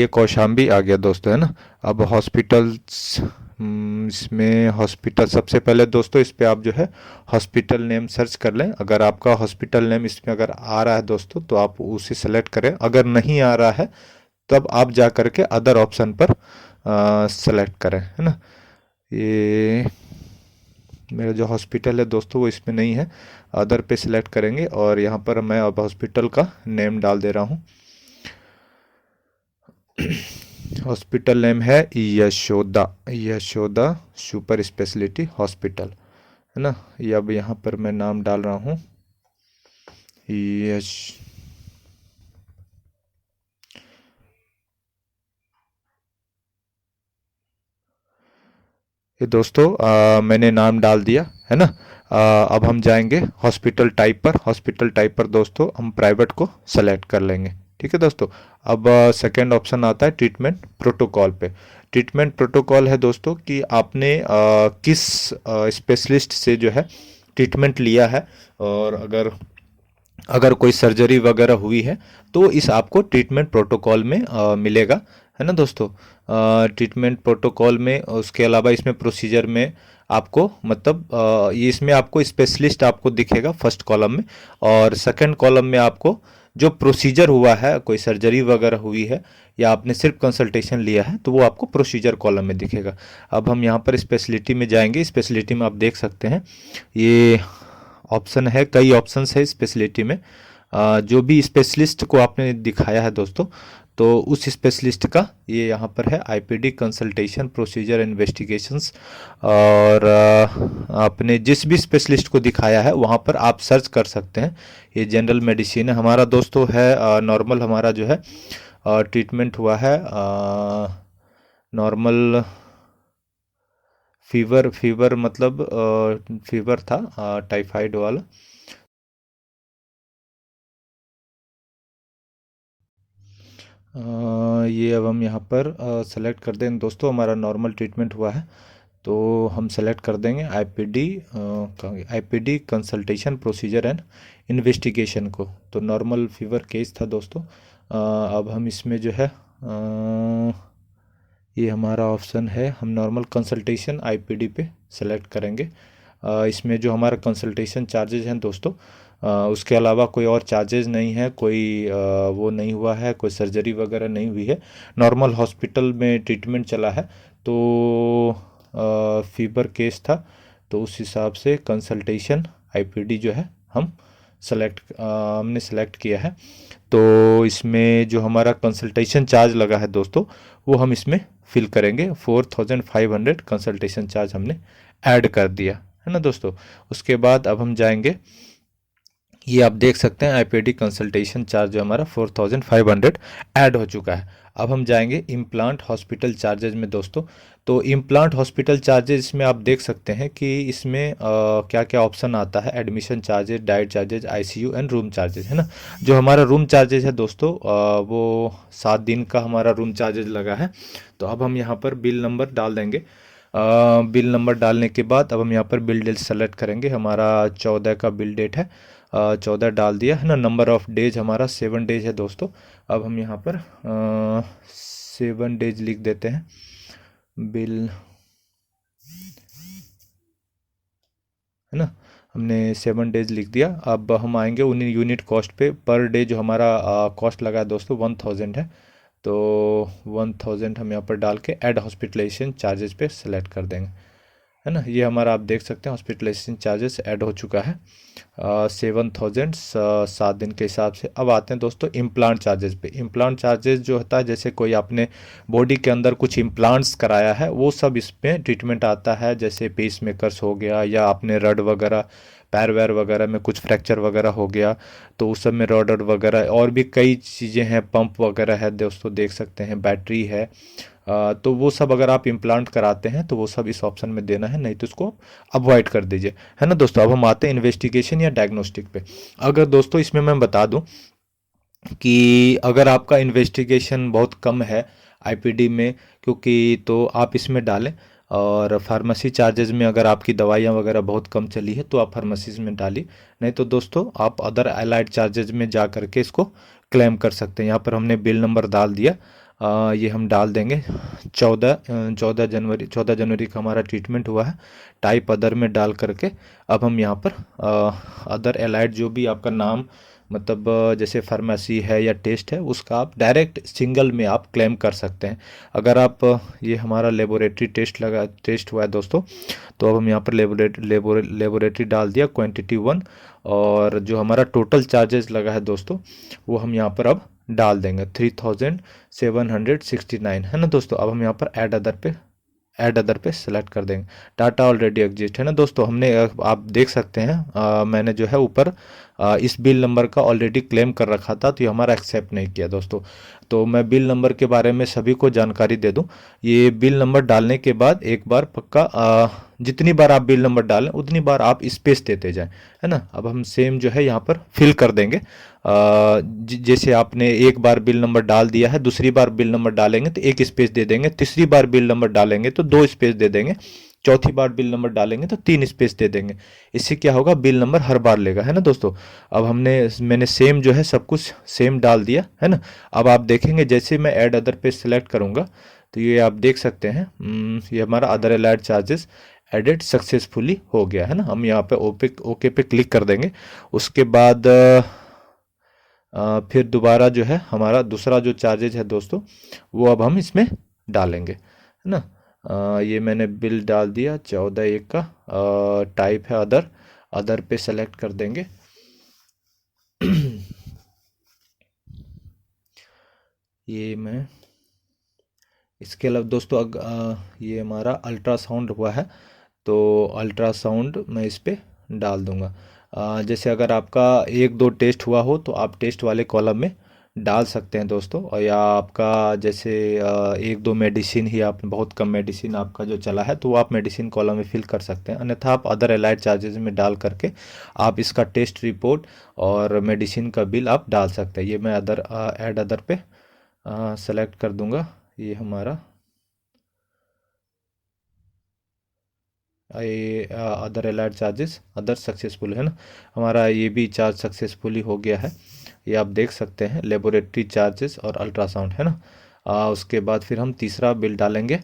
कौशाम्बी आ गया दोस्तों, है ना। अब हॉस्पिटल्स, इसमें हॉस्पिटल सबसे पहले दोस्तों इस पे आप जो है हॉस्पिटल नेम सर्च कर लें। अगर आपका हॉस्पिटल नेम इसमें अगर आ रहा है दोस्तों, तो आप उसे सेलेक्ट करें। अगर नहीं आ रहा है, तब आप जा करके अदर ऑप्शन पर सेलेक्ट करें, है ना। ये मेरा जो हॉस्पिटल है दोस्तों वो इसमें नहीं है, अदर पे सिलेक्ट करेंगे। और यहाँ पर मैं अब हॉस्पिटल का नेम डाल दे रहा हूँ। हॉस्पिटल नेम है यशोदा सुपर स्पेशलिटी हॉस्पिटल, है ना। ये अब यहाँ पर मैं नाम डाल रहा हूँ यश ये दोस्तों मैंने नाम डाल दिया है ना। अब हम जाएंगे हॉस्पिटल टाइप पर। हॉस्पिटल टाइप पर दोस्तों हम प्राइवेट को सेलेक्ट कर लेंगे। ठीक है दोस्तों। अब सेकंड ऑप्शन आता है ट्रीटमेंट प्रोटोकॉल पे। ट्रीटमेंट प्रोटोकॉल है दोस्तों कि आपने किस स्पेशलिस्ट से जो है ट्रीटमेंट लिया है, और अगर अगर कोई सर्जरी वगैरह हुई है तो इस आपको ट्रीटमेंट प्रोटोकॉल में मिलेगा, है ना दोस्तों। ट्रीटमेंट प्रोटोकॉल में उसके अलावा इसमें प्रोसीजर में आपको मतलब ये इसमें आपको स्पेशलिस्ट आपको दिखेगा फर्स्ट कॉलम में, और सेकंड कॉलम में आपको जो प्रोसीजर हुआ है, कोई सर्जरी वगैरह हुई है या आपने सिर्फ कंसल्टेशन लिया है, तो वो आपको प्रोसीजर कॉलम में दिखेगा। अब हम यहाँ पर स्पेशलिटी में जाएंगे। स्पेशलिटी में आप देख सकते हैं ये ऑप्शन है, कई ऑप्शंस है स्पेशलिटी में। जो भी स्पेशलिस्ट को आपने दिखाया है दोस्तों, तो उस स्पेशलिस्ट का ये यहाँ पर है आईपीडी कंसल्टेशन प्रोसीजर इन्वेस्टिगेशंस। और आपने जिस भी स्पेशलिस्ट को दिखाया है वहाँ पर आप सर्च कर सकते हैं। ये जनरल मेडिसिन है हमारा दोस्तों, है नॉर्मल हमारा जो है ट्रीटमेंट हुआ है नॉर्मल फीवर। फीवर मतलब फीवर था टाइफाइड वाला। ये अब हम यहाँ पर सेलेक्ट कर देंगे दोस्तों, हमारा नॉर्मल ट्रीटमेंट हुआ है तो हम सेलेक्ट कर देंगे IPD consultation procedure and investigation को। तो नॉर्मल फीवर केस था दोस्तों। अब हम इसमें जो है ये हमारा ऑप्शन है, हम नॉर्मल कंसल्टेशन आईपीडी पे सेलेक्ट करेंगे। इसमें जो हमारा कंसल्टेशन चार्जेज हैं दोस्तों, उसके अलावा कोई और चार्जेस नहीं है, कोई वो नहीं हुआ है, कोई सर्जरी वगैरह नहीं हुई है, नॉर्मल हॉस्पिटल में ट्रीटमेंट चला है। तो फीवर केस था तो उस हिसाब से कंसल्टेशन आईपीडी जो है हमने सेलेक्ट किया है। तो इसमें जो हमारा कंसल्टेशन चार्ज लगा है दोस्तों, वो हम इसमें फिल करेंगे। 4500 कंसल्टेशन चार्ज हमने ऐड कर दिया, है ना दोस्तों। उसके बाद अब हम जाएंगे, ये आप देख सकते हैं आईपीडी कंसल्टेशन चार्ज जो हमारा 4500 ऐड हो चुका है। अब हम जाएंगे इम्प्लांट हॉस्पिटल चार्जेज में दोस्तों। तो इम्प्लांट हॉस्पिटल चार्जेज में आप देख सकते हैं कि इसमें क्या क्या ऑप्शन आता है। Admission charges, diet charges, ICU and room charges, है ना। जो हमारा रूम चार्जेज है दोस्तों, वो 7 दिन का हमारा रूम चार्जेज लगा है। तो अब हम यहाँ पर बिल नंबर डाल देंगे। बिल नंबर डालने के बाद अब हम यहाँ पर बिल डेट सेलेक्ट करेंगे। हमारा 14 का बिल डेट है, 14 डाल दिया, है ना। नंबर ऑफ डेज हमारा 7 डेज है दोस्तों। अब हम यहाँ पर 7 डेज लिख देते हैं। बिल, है ना, हमने 7 डेज लिख दिया। अब हम आएंगे उन यूनिट कॉस्ट पे। पर डे जो हमारा कॉस्ट लगा है दोस्तों 1000 है। तो 1000 हम यहाँ पर डाल के ऐड हॉस्पिटलाइजेशन चार्जेस पे सेलेक्ट कर देंगे, है ना। ये हमारा आप देख सकते हैं हॉस्पिटलाइजेशन चार्जेस ऐड हो चुका है 7000 7 दिन के हिसाब से। अब आते हैं दोस्तों इम्प्लांट चार्जेस पे। इम्प्लांट चार्जेस जो होता है, जैसे कोई आपने बॉडी के अंदर कुछ इम्प्लांट्स कराया है, वो सब इसमें ट्रीटमेंट आता है। जैसे पेस मेकर्स हो गया, या आपने रड वगैरह, पैर वैर वगैरह में कुछ फ्रैक्चर वगैरह हो गया, तो उस सब में रड वगैरह, और भी कई चीज़ें हैं, पंप वगैरह है दोस्तों, देख सकते हैं, बैटरी है। तो वो सब अगर आप इम्प्लांट कराते हैं तो वो सब इस ऑप्शन में देना है, नहीं तो उसको अवॉइड कर दीजिए, है ना दोस्तों। अब हम आते हैं इन्वेस्टिगेशन या डायग्नोस्टिक पे। अगर दोस्तों इसमें मैं बता दूं कि अगर आपका इन्वेस्टिगेशन बहुत कम है आईपीडी में, क्योंकि तो आप इसमें डालें। और फार्मेसी चार्जेस में अगर आपकी दवाइयाँ वगैरह बहुत कम चली है तो आप फार्मेसी में डालिए, नहीं तो दोस्तों आप अदर अलाइड चार्जेस में जा करके इसको क्लेम कर सकते हैं। यहाँ पर हमने बिल नंबर डाल दिया, ये हम डाल देंगे 14 जनवरी का हमारा ट्रीटमेंट हुआ है, टाइप अदर में डाल करके। अब हम यहाँ पर अदर एलाइड जो भी आपका नाम, मतलब जैसे फार्मेसी है या टेस्ट है, उसका आप डायरेक्ट सिंगल में आप क्लेम कर सकते हैं। अगर आप ये हमारा लेबोरेटरी टेस्ट हुआ है दोस्तों, तो अब हम यहाँ पर लेबोरेटरी डाल दिया क्वांटिटी 1, और जो हमारा टोटल चार्जेस लगा है दोस्तों, वो हम यहाँ पर अब डाल देंगे 3769, है ना दोस्तों। अब हम यहाँ पर ऐड अदर पे सेलेक्ट कर देंगे। डाटा ऑलरेडी एग्जिस्ट, है ना दोस्तों। हमने आप देख सकते हैं मैंने जो है ऊपर इस बिल नंबर का ऑलरेडी क्लेम कर रखा था, तो ये हमारा एक्सेप्ट नहीं किया दोस्तों। तो मैं बिल नंबर के बारे में सभी को जानकारी दे दूं। ये बिल नंबर डालने के बाद एक बार पक्का जितनी बार आप बिल नंबर डालें उतनी बार आप स्पेस देते जाएं, है ना। अब हम सेम जो है यहाँ पर फिल कर देंगे। जैसे आपने एक बार बिल नंबर डाल दिया है, दूसरी बार बिल नंबर डालेंगे तो एक स्पेस दे देंगे, तीसरी बार बिल नंबर डालेंगे तो दो स्पेस दे देंगे, चौथी बार बिल नंबर डालेंगे तो तीन स्पेस दे देंगे। इससे क्या होगा, बिल नंबर हर बार लेगा, है ना दोस्तों। अब मैंने सेम जो है सब कुछ सेम डाल दिया है ना। अब आप देखेंगे जैसे मैं ऐड अदर पे सिलेक्ट करूंगा तो ये आप देख सकते हैं, ये हमारा other allied charges edit successfully हो गया है ना। हम यहाँ पे ओके पे क्लिक कर देंगे। उसके बाद फिर दोबारा जो है हमारा दूसरा जो चार्जेज है दोस्तों, वो अब हम इसमें डालेंगे, है ना। ये मैंने बिल डाल दिया 14/1 का। टाइप है अदर, अदर पे सेलेक्ट कर देंगे। ये मैं इसके अलावा दोस्तों ये हमारा अल्ट्रासाउंड हुआ है, तो अल्ट्रासाउंड मैं इस पे डाल दूंगा। जैसे अगर आपका एक दो टेस्ट हुआ हो तो आप टेस्ट वाले कॉलम में डाल सकते हैं दोस्तों, और या आपका जैसे एक दो मेडिसिन ही, आप बहुत कम मेडिसिन आपका जो चला है तो वो आप मेडिसिन कॉलम में फिल कर सकते हैं। अन्यथा आप अदर एलाइड चार्जेस में डाल करके आप इसका टेस्ट रिपोर्ट और मेडिसिन का बिल आप डाल सकते हैं। ये मैं अदर ऐड अदर पे सेलेक्ट कर दूंगा। ये हमारा ये other allied charges other successful है ना, हमारा ये भी चार्ज सक्सेसफुली हो गया है। ये आप देख सकते हैं, लेबोरेटरी चार्जेस और अल्ट्रासाउंड, है ना। उसके बाद फिर हम तीसरा बिल डालेंगे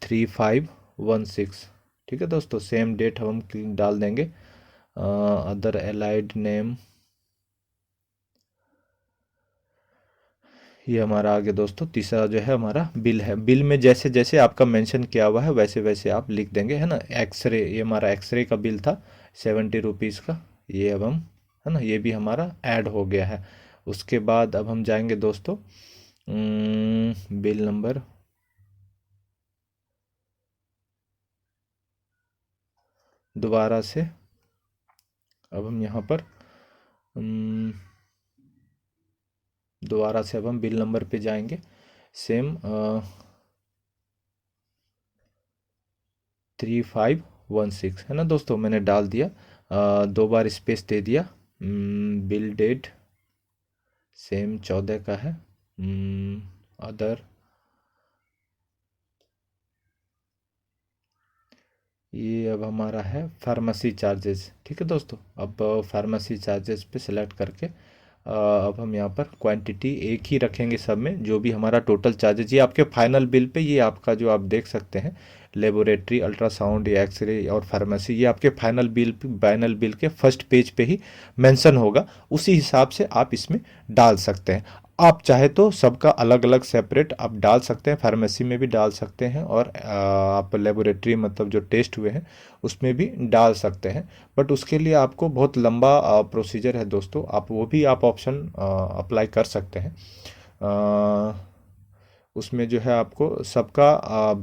3516। ठीक है दोस्तों, सेम डेट हम डाल देंगे। अदर अलाइड नेम, ये हमारा आगे दोस्तों तीसरा जो है हमारा बिल है। बिल में जैसे जैसे आपका मेंशन किया हुआ है वैसे वैसे आप लिख देंगे, है ना। एक्सरे, ये हमारा एक्सरे का बिल था 70 रुपीज़ का, ये अब हम, है ना, ये भी हमारा ऐड हो गया है। उसके बाद अब हम जाएंगे दोस्तों बिल नंबर, दोबारा से अब हम यहाँ पर दोबारा से अब हम बिल नंबर पे जाएंगे। सेम 3516 है ना दोस्तों, मैंने डाल दिया। दो बार स्पेस दे दिया। बिल डेट सेम 14 का है। अदर, ये अब हमारा है फार्मेसी चार्जेस। ठीक है दोस्तों, अब फार्मेसी चार्जेस पे सिलेक्ट करके अब हम यहाँ पर क्वांटिटी एक ही रखेंगे सब में, जो भी हमारा टोटल चार्जेस, ये आपके फाइनल बिल पे, ये आपका जो आप देख सकते हैं लेबोरेटरी, अल्ट्रासाउंड या एक्सरे और फार्मेसी, ये आपके फाइनल बिल के फर्स्ट पेज पे ही मेंशन होगा। उसी हिसाब से आप इसमें डाल सकते हैं। आप चाहे तो सबका अलग अलग सेपरेट आप डाल सकते हैं, फार्मेसी में भी डाल सकते हैं, और आप लेबोरेटरी मतलब जो टेस्ट हुए हैं उसमें भी डाल सकते हैं। बट उसके लिए आपको बहुत लंबा प्रोसीजर है दोस्तों, आप वो भी आप ऑप्शन अप्लाई कर सकते हैं। उसमें जो है आपको सबका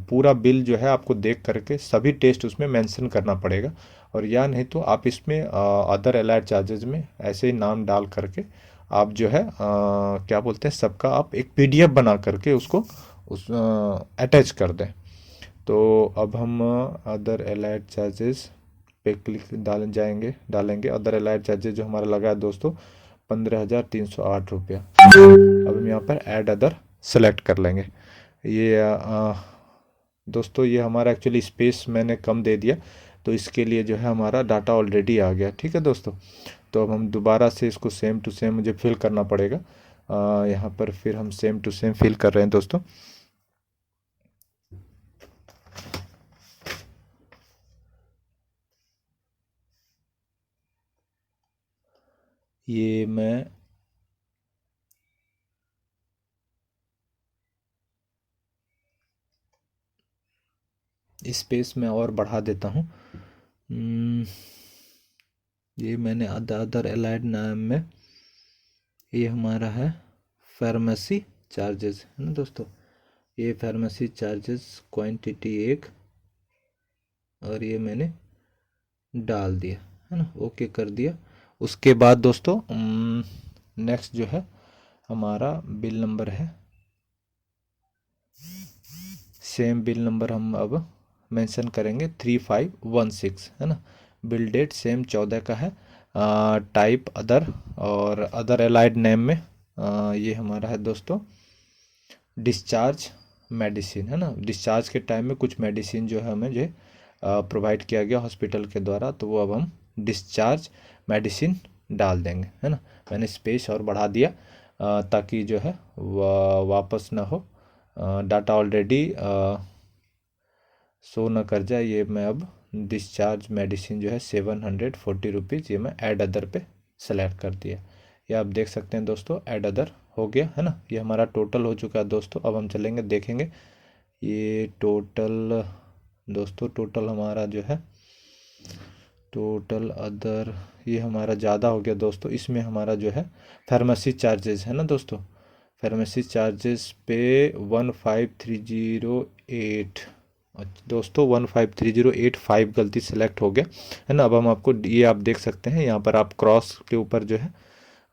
पूरा बिल जो है आपको देख करके सभी टेस्ट उसमें मेंशन करना पड़ेगा, और या नहीं तो आप इसमें अदर अलाइड चार्जेस में ऐसे ही नाम डाल करके आप जो है क्या बोलते हैं, सबका आप एक पीडीएफ बना करके उसको उस अटैच कर दें। तो अब हम अदर अलाइड चार्जेस पे क्लिक डालेंगे अदर अलाइड चार्जेस जो हमारा लगा है दोस्तों 15,308 रुपया। अब हम यहाँ पर ऐड अदर सेलेक्ट कर लेंगे। ये दोस्तों ये हमारा एक्चुअली स्पेस मैंने कम दे दिया, तो इसके लिए जो है हमारा डाटा ऑलरेडी आ गया। ठीक है दोस्तों, तो अब हम दोबारा से इसको सेम टू सेम मुझे फिल करना पड़ेगा। यहाँ पर फिर हम सेम टू सेम फिल कर रहे हैं दोस्तों। ये मैं स्पेस में और बढ़ा देता हूँ। ये मैंने अदर अलाइड नाम में, ये हमारा है फार्मेसी चार्जेस, है ना दोस्तों। ये फार्मेसी चार्जेस क्वांटिटी एक, और ये मैंने डाल दिया, है ना, ओके कर दिया। उसके बाद दोस्तों नेक्स्ट जो है हमारा बिल नंबर है, सेम बिल नंबर हम अब मेंशन करेंगे 3516, है ना। बिल डेट सेम 14 का है। टाइप अदर, और अदर एलाइड नेम में ये हमारा है दोस्तों डिस्चार्ज मेडिसिन, है ना। डिस्चार्ज के टाइम में कुछ मेडिसिन जो है हमें जो प्रोवाइड किया गया हॉस्पिटल के द्वारा, तो वो अब हम डिस्चार्ज मेडिसिन डाल देंगे, है ना। मैंने स्पेस और बढ़ा दिया ताकि जो है वापस ना हो, डाटा ऑलरेडी शो ना कर जाए। ये मैं अब डिस्चार्ज मेडिसिन जो है 740 रुपीज़, ये मैं ऐड अदर पे सेलेक्ट कर दिया। ये आप देख सकते हैं दोस्तों, ऐड अदर हो गया, है ना। ये हमारा टोटल हो चुका है दोस्तों। अब हम चलेंगे देखेंगे ये टोटल दोस्तों, टोटल हमारा जो है टोटल अदर, ये हमारा ज़्यादा हो गया दोस्तों। इसमें हमारा जो है फार्मेसी चार्जेस है ना दोस्तों, फार्मेसी चार्जेस पे 15308, दोस्तों 15308 गलती सेलेक्ट हो गया, है ना। अब हम आपको ये आप देख सकते हैं यहाँ पर, आप क्रॉस के ऊपर जो है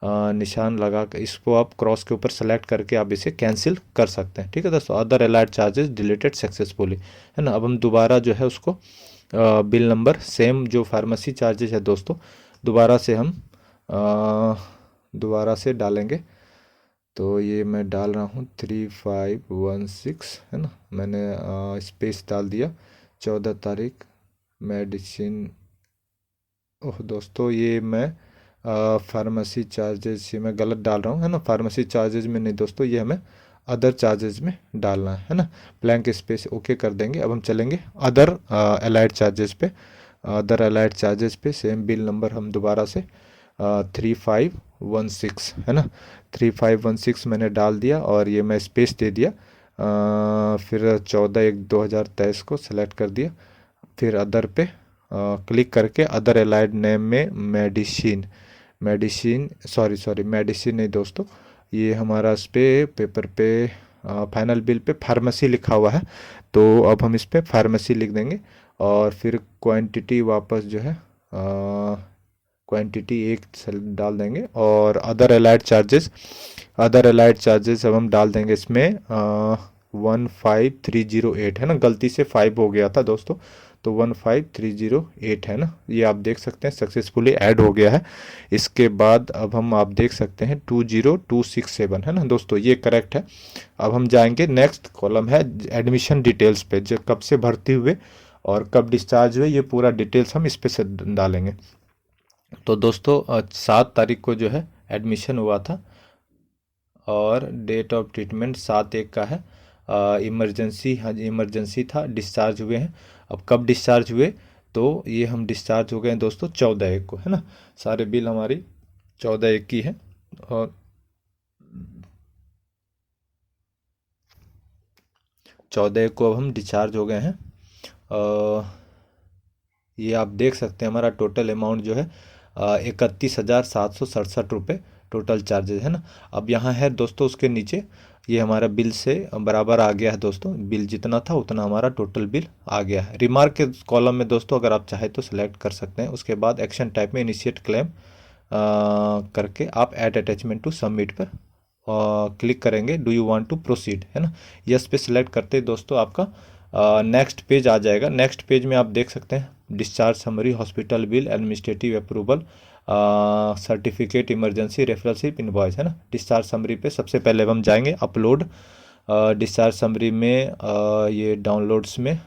निशान लगा कर इसको आप क्रॉस के ऊपर सेलेक्ट करके आप इसे कैंसिल कर सकते हैं, ठीक है दोस्तों। Other allied charges deleted successfully, है ना। अब हम दोबारा जो है उसको बिल नंबर सेम जो फार्मेसी चार्जेस है दोस्तों, दोबारा से हम दोबारा से डालेंगे। तो ये मैं डाल रहा हूँ 3516, है ना। मैंने स्पेस डाल दिया, 14 तारीख मेडिसिन। ओह दोस्तों, ये मैं फार्मेसी चार्जेस ये मैं गलत डाल रहा हूँ, है ना। फार्मेसी चार्जेस में नहीं दोस्तों, ये हमें अदर चार्जेस में डालना है ना। ब्लैंक स्पेस ओके कर देंगे। अब हम चलेंगे अदर अलाइड चार्जेस पे। अदर अलाइड चार्जेस पे सेम बिल नंबर हम दोबारा से 3516, है ना। 3516 मैंने डाल दिया और ये मैं स्पेस दे दिया। फिर 14/1/2023 को सिलेक्ट कर दिया। फिर अदर पे क्लिक करके अदर एलाइड नेम में मेडिसिन, मेडिसिन नहीं दोस्तों, ये हमारा इस पे पेपर पे फाइनल बिल पे फार्मेसी लिखा हुआ है, तो अब हम इस पे फार्मेसी लिख देंगे। और फिर क्वांटिटी वापस जो है क्वांटिटी एक डाल देंगे। और अदर एलाइड चार्जेस अब हम डाल देंगे इसमें 15308, है ना। गलती से 5 हो गया था दोस्तों, तो 15308 है ना। ये आप देख सकते हैं सक्सेसफुली ऐड हो गया है। इसके बाद अब हम आप देख सकते हैं 20267, है ना दोस्तों, ये करेक्ट है। अब हम जाएंगे नेक्स्ट कॉलम है एडमिशन डिटेल्स पे, जो कब से भर्ती हुए और कब डिस्चार्ज हुए, ये पूरा डिटेल्स हम इस पे से डालेंगे। तो दोस्तों 7 तारीख को जो है एडमिशन हुआ था और डेट ऑफ ट्रीटमेंट 7/1 का है। इमरजेंसी, हाँ इमरजेंसी था, डिस्चार्ज हुए हैं। अब कब डिस्चार्ज हुए, तो ये हम डिस्चार्ज हो गए हैं दोस्तों 14/1 को, है ना। सारे बिल हमारी 14/1 की है। और 14/1 को अब हम डिस्चार्ज हो गए हैं। ये आप देख सकते हैं हमारा टोटल अमाउंट जो है 31,767 रुपये टोटल चार्जेस, है ना। अब यहाँ है दोस्तों उसके नीचे ये हमारा बिल से बराबर आ गया है दोस्तों, बिल जितना था उतना हमारा टोटल बिल आ गया है। रिमार्क के कॉलम में दोस्तों अगर आप चाहें तो सिलेक्ट कर सकते हैं। उसके बाद एक्शन टाइप में इनिशिएट क्लेम करके आप ऐड अटैचमेंट टू सबमिट पर क्लिक करेंगे। Do you want to proceed, है ना। यस पे सिलेक्ट करते ही दोस्तों आपका नेक्स्ट पेज आ जाएगा। नेक्स्ट पेज में आप देख सकते हैं discharge summary, hospital bill, administrative approval, certificate, emergency, referral slip, invoice, है ना। डिस्चार्ज समरी पे सबसे पहले हम जाएंगे अपलोड। डिस्चार्ज समरी में ये डाउनलोड्स में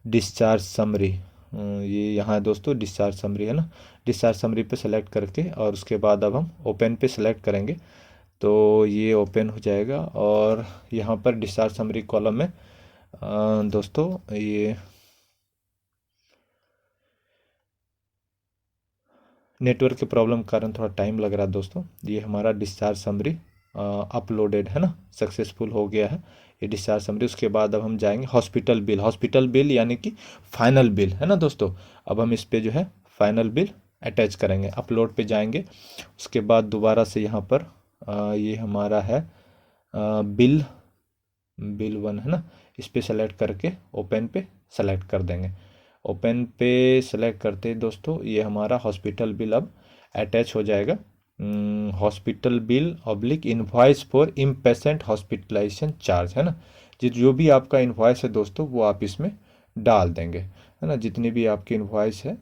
डिस्चार्ज समरी, ये यहाँ है दोस्तों डिस्चार्ज समरी, है ना। डिस्चार्ज समरी पे सेलेक्ट करके और उसके बाद अब हम ओपन पे सेलेक्ट करेंगे, तो ये ओपन हो जाएगा। और यहाँ पर डिस्चार्ज समरी कॉलम में दोस्तों ये नेटवर्क के प्रॉब्लम के कारण थोड़ा टाइम लग रहा है दोस्तों। ये हमारा डिस्चार्ज समरी अपलोडेड, है ना, सक्सेसफुल हो गया है ये डिस्चार्ज समरी। उसके बाद अब हम जाएंगे हॉस्पिटल बिल, हॉस्पिटल बिल यानी कि फाइनल बिल, है ना दोस्तों। अब हम इस पे जो है फाइनल बिल अटैच करेंगे, अपलोड पे जाएंगे। उसके बाद दोबारा से यहाँ पर ये हमारा है बिल 1, है ना। इस पे सेलेक्ट करके ओपन पे सेलेक्ट कर देंगे। ओपन पे सेलेक्ट करते ही दोस्तों ये हमारा हॉस्पिटल बिल अब अटैच हो जाएगा। Hospital bill oblique invoice for inpatient hospitalization charge, है ना। जो भी आपका इनवॉइस है दोस्तों वो आप इसमें डाल देंगे, है ना। जितनी भी आपकी इनवॉइस है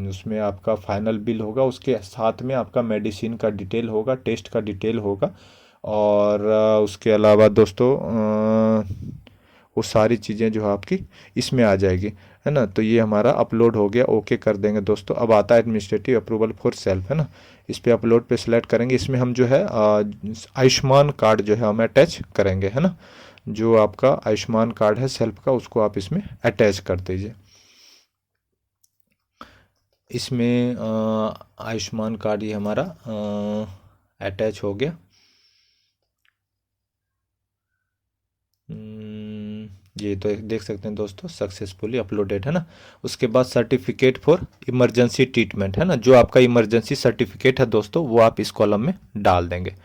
उसमें आपका फाइनल बिल होगा, उसके साथ में आपका मेडिसिन का डिटेल होगा, टेस्ट का डिटेल होगा, और उसके अलावा दोस्तों वो सारी चीज़ें जो है आपकी इसमें आ जाएगी, है ना। तो ये हमारा अपलोड हो गया, ओके कर देंगे दोस्तों। अब आता है एडमिनिस्ट्रेटिव अप्रूवल फॉर सेल्फ, है ना। इस पे अपलोड पे सिलेक्ट करेंगे। इसमें हम जो है आयुष्मान कार्ड जो है हम अटैच करेंगे, है ना। जो आपका आयुष्मान कार्ड है सेल्फ का उसको आप इसमें अटैच कर दीजिए। इसमें आयुष्मान कार्ड ये हमारा अटैच हो गया। ये तो देख सकते हैं दोस्तों सक्सेसफुली अपलोडेड, है ना। उसके बाद सर्टिफिकेट फॉर इमरजेंसी ट्रीटमेंट, है ना। जो आपका इमरजेंसी सर्टिफिकेट है दोस्तों वो आप इस कॉलम में डाल देंगे।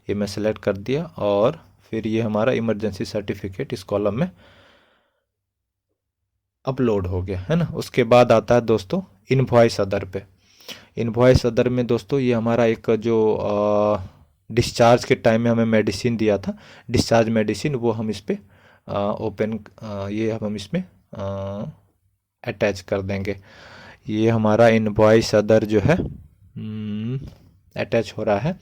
ये मैं सेलेक्ट कर दिया और फिर ये हमारा इमरजेंसी सर्टिफिकेट इस कॉलम में अपलोड हो गया, है ना। उसके बाद आता है दोस्तों इनवॉइस अदर पे। इनवॉइस अदर में दोस्तों ये हमारा एक जो डिस्चार्ज के टाइम में हमें मेडिसिन दिया था, डिस्चार्ज मेडिसिन, वो हम इस पे ओपन ये हम इसमें अटैच कर देंगे। ये हमारा इनवॉइस अदर जो है अटैच हो रहा है।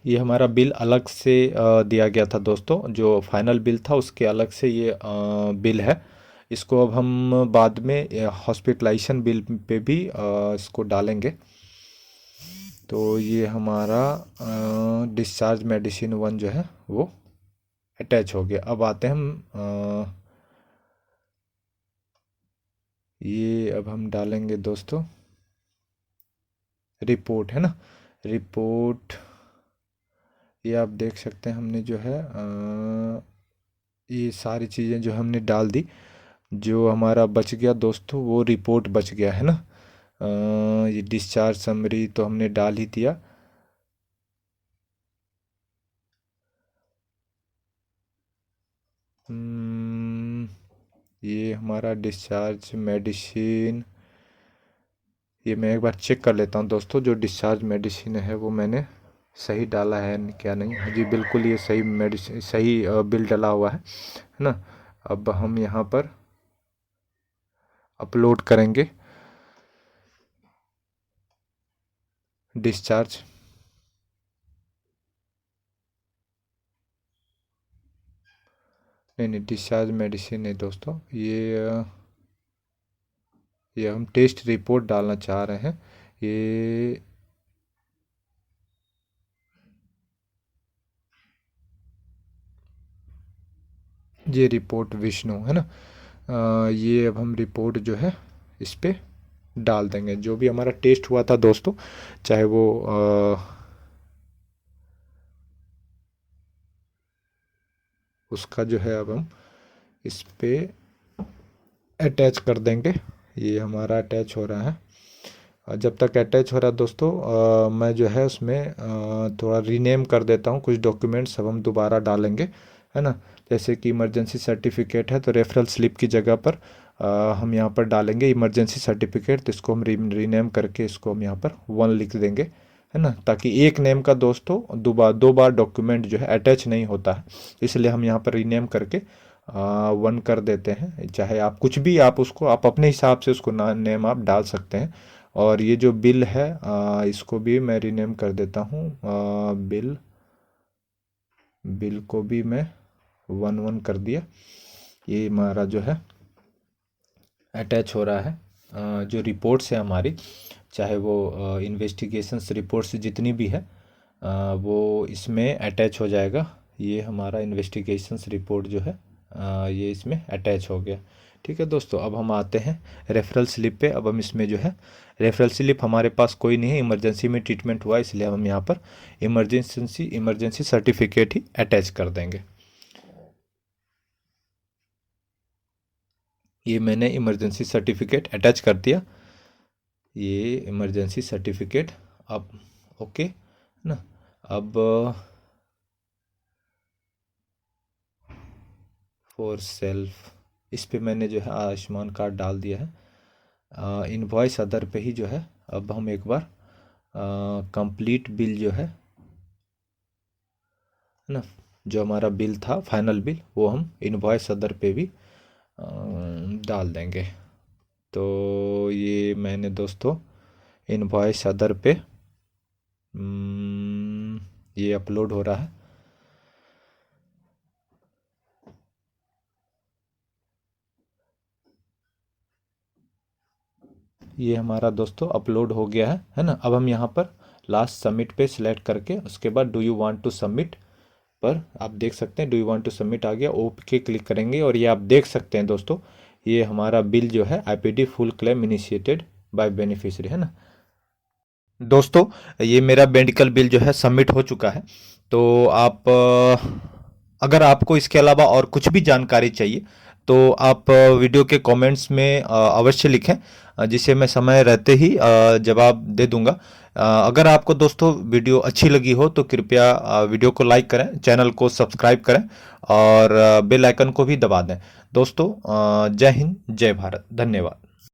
ये हमारा बिल अलग से दिया गया था दोस्तों, जो फाइनल बिल था उसके अलग से ये बिल है। इसको अब हम बाद में हॉस्पिटलाइजेशन बिल पे भी इसको डालेंगे। तो ये हमारा डिस्चार्ज मेडिसिन 1 जो है वो अटैच हो गया। अब आते हैं हम ये अब हम डालेंगे दोस्तों रिपोर्ट, है ना। रिपोर्ट ये आप देख सकते हैं हमने जो है ये सारी चीज़ें जो हमने डाल दी। जो हमारा बच गया दोस्तों वो रिपोर्ट बच गया, है ना। ये डिस्चार्ज समरी तो हमने डाल ही दिया। ये हमारा डिस्चार्ज मेडिसिन, ये मैं एक बार चेक कर लेता हूँ दोस्तों, जो डिस्चार्ज मेडिसिन है वो मैंने सही डाला है क्या नहीं। हाँ जी बिल्कुल ये सही मेडिसिन सही बिल डला हुआ है ना। अब हम यहाँ पर अपलोड करेंगे डिस्चार्ज। नहीं नहीं डिस्चार्ज मेडिसिन नहीं दोस्तों, ये हम टेस्ट रिपोर्ट डालना चाह रहे हैं। ये रिपोर्ट विष्णु, है ना। ये अब हम रिपोर्ट जो है इस पे डाल देंगे। जो भी हमारा टेस्ट हुआ था दोस्तों, चाहे वो उसका जो है अब हम इस पे अटैच कर देंगे। ये हमारा अटैच हो रहा है। जब तक अटैच हो रहा है दोस्तों मैं जो है उसमें थोड़ा रीनेम कर देता हूँ। कुछ डॉक्यूमेंट्स अब हम दोबारा डालेंगे, है ना। जैसे कि इमरजेंसी सर्टिफिकेट है तो रेफरल स्लिप की जगह पर हम यहाँ पर डालेंगे इमरजेंसी सर्टिफिकेट। तो इसको हम रीनेम करके इसको हम यहाँ पर 1 लिख देंगे, है ना। ताकि एक नेम का दोस्तों दो बार डॉक्यूमेंट जो है अटैच नहीं होता है, इसलिए हम यहाँ पर रीनेम करके 1 कर देते हैं। चाहे आप कुछ भी आप उसको आप अपने हिसाब से उसको नेम आप डाल सकते हैं। और ये जो बिल है इसको भी मैं रीनेम कर देता हूँ। बिल को भी मैं 1 कर दिया। ये हमारा जो है अटैच हो रहा है। जो रिपोर्ट्स है हमारी, चाहे वो इन्वेस्टिगेशंस रिपोर्ट्स जितनी भी है वो इसमें अटैच हो जाएगा। ये हमारा इन्वेस्टिगेशंस रिपोर्ट जो है ये इसमें अटैच हो गया। ठीक है दोस्तों, अब हम आते हैं रेफरल स्लिप पे। अब हम इसमें जो है रेफरल स्लिप हमारे पास कोई नहीं है, इमरजेंसी में ट्रीटमेंट हुआ इसलिए हम यहाँ पर इमरजेंसी सर्टिफिकेट ही अटैच कर देंगे। ये मैंने इमरजेंसी सर्टिफिकेट अटैच कर दिया। ये इमरजेंसी सर्टिफिकेट अब ओके ना। अब फॉर सेल्फ, इस पे मैंने जो है आयुष्मान कार्ड डाल दिया है। इनवॉइस अदर पे ही जो है अब हम एक बार कंप्लीट बिल जो है ना, जो हमारा बिल था फाइनल बिल, वो हम इनवॉइस अदर पे भी डाल देंगे। तो ये मैंने दोस्तों इनवॉइस अदर पे ये अपलोड हो रहा है। ये हमारा दोस्तों अपलोड हो गया है ना। अब हम यहाँ पर लास्ट सबमिट पे सिलेक्ट करके उसके बाद do you want to submit पर आप देख सकते हैं do you want to submit आ गया, ओके क्लिक करेंगे और ये आप देख सकते हैं दोस्तों, ये हमारा बिल जो है IPD full claim initiated by beneficiary है ना। दोस्तों ये मेरा मेडिकल बिल जो है सबमिट हो चुका है। तो आप अगर आपको इसके अलावा और कुछ भी जानकारी चाहिए तो आप वीडियो के कमेंट्स में अवश्य लिखें, जिसे मैं समय रहते ही जवाब दे दूंगा। अगर आपको दोस्तों वीडियो अच्छी लगी हो तो कृपया वीडियो को लाइक करें, चैनल को सब्सक्राइब करें और बेल आइकन को भी दबा दें। दोस्तों जय हिंद, जय भारत, धन्यवाद।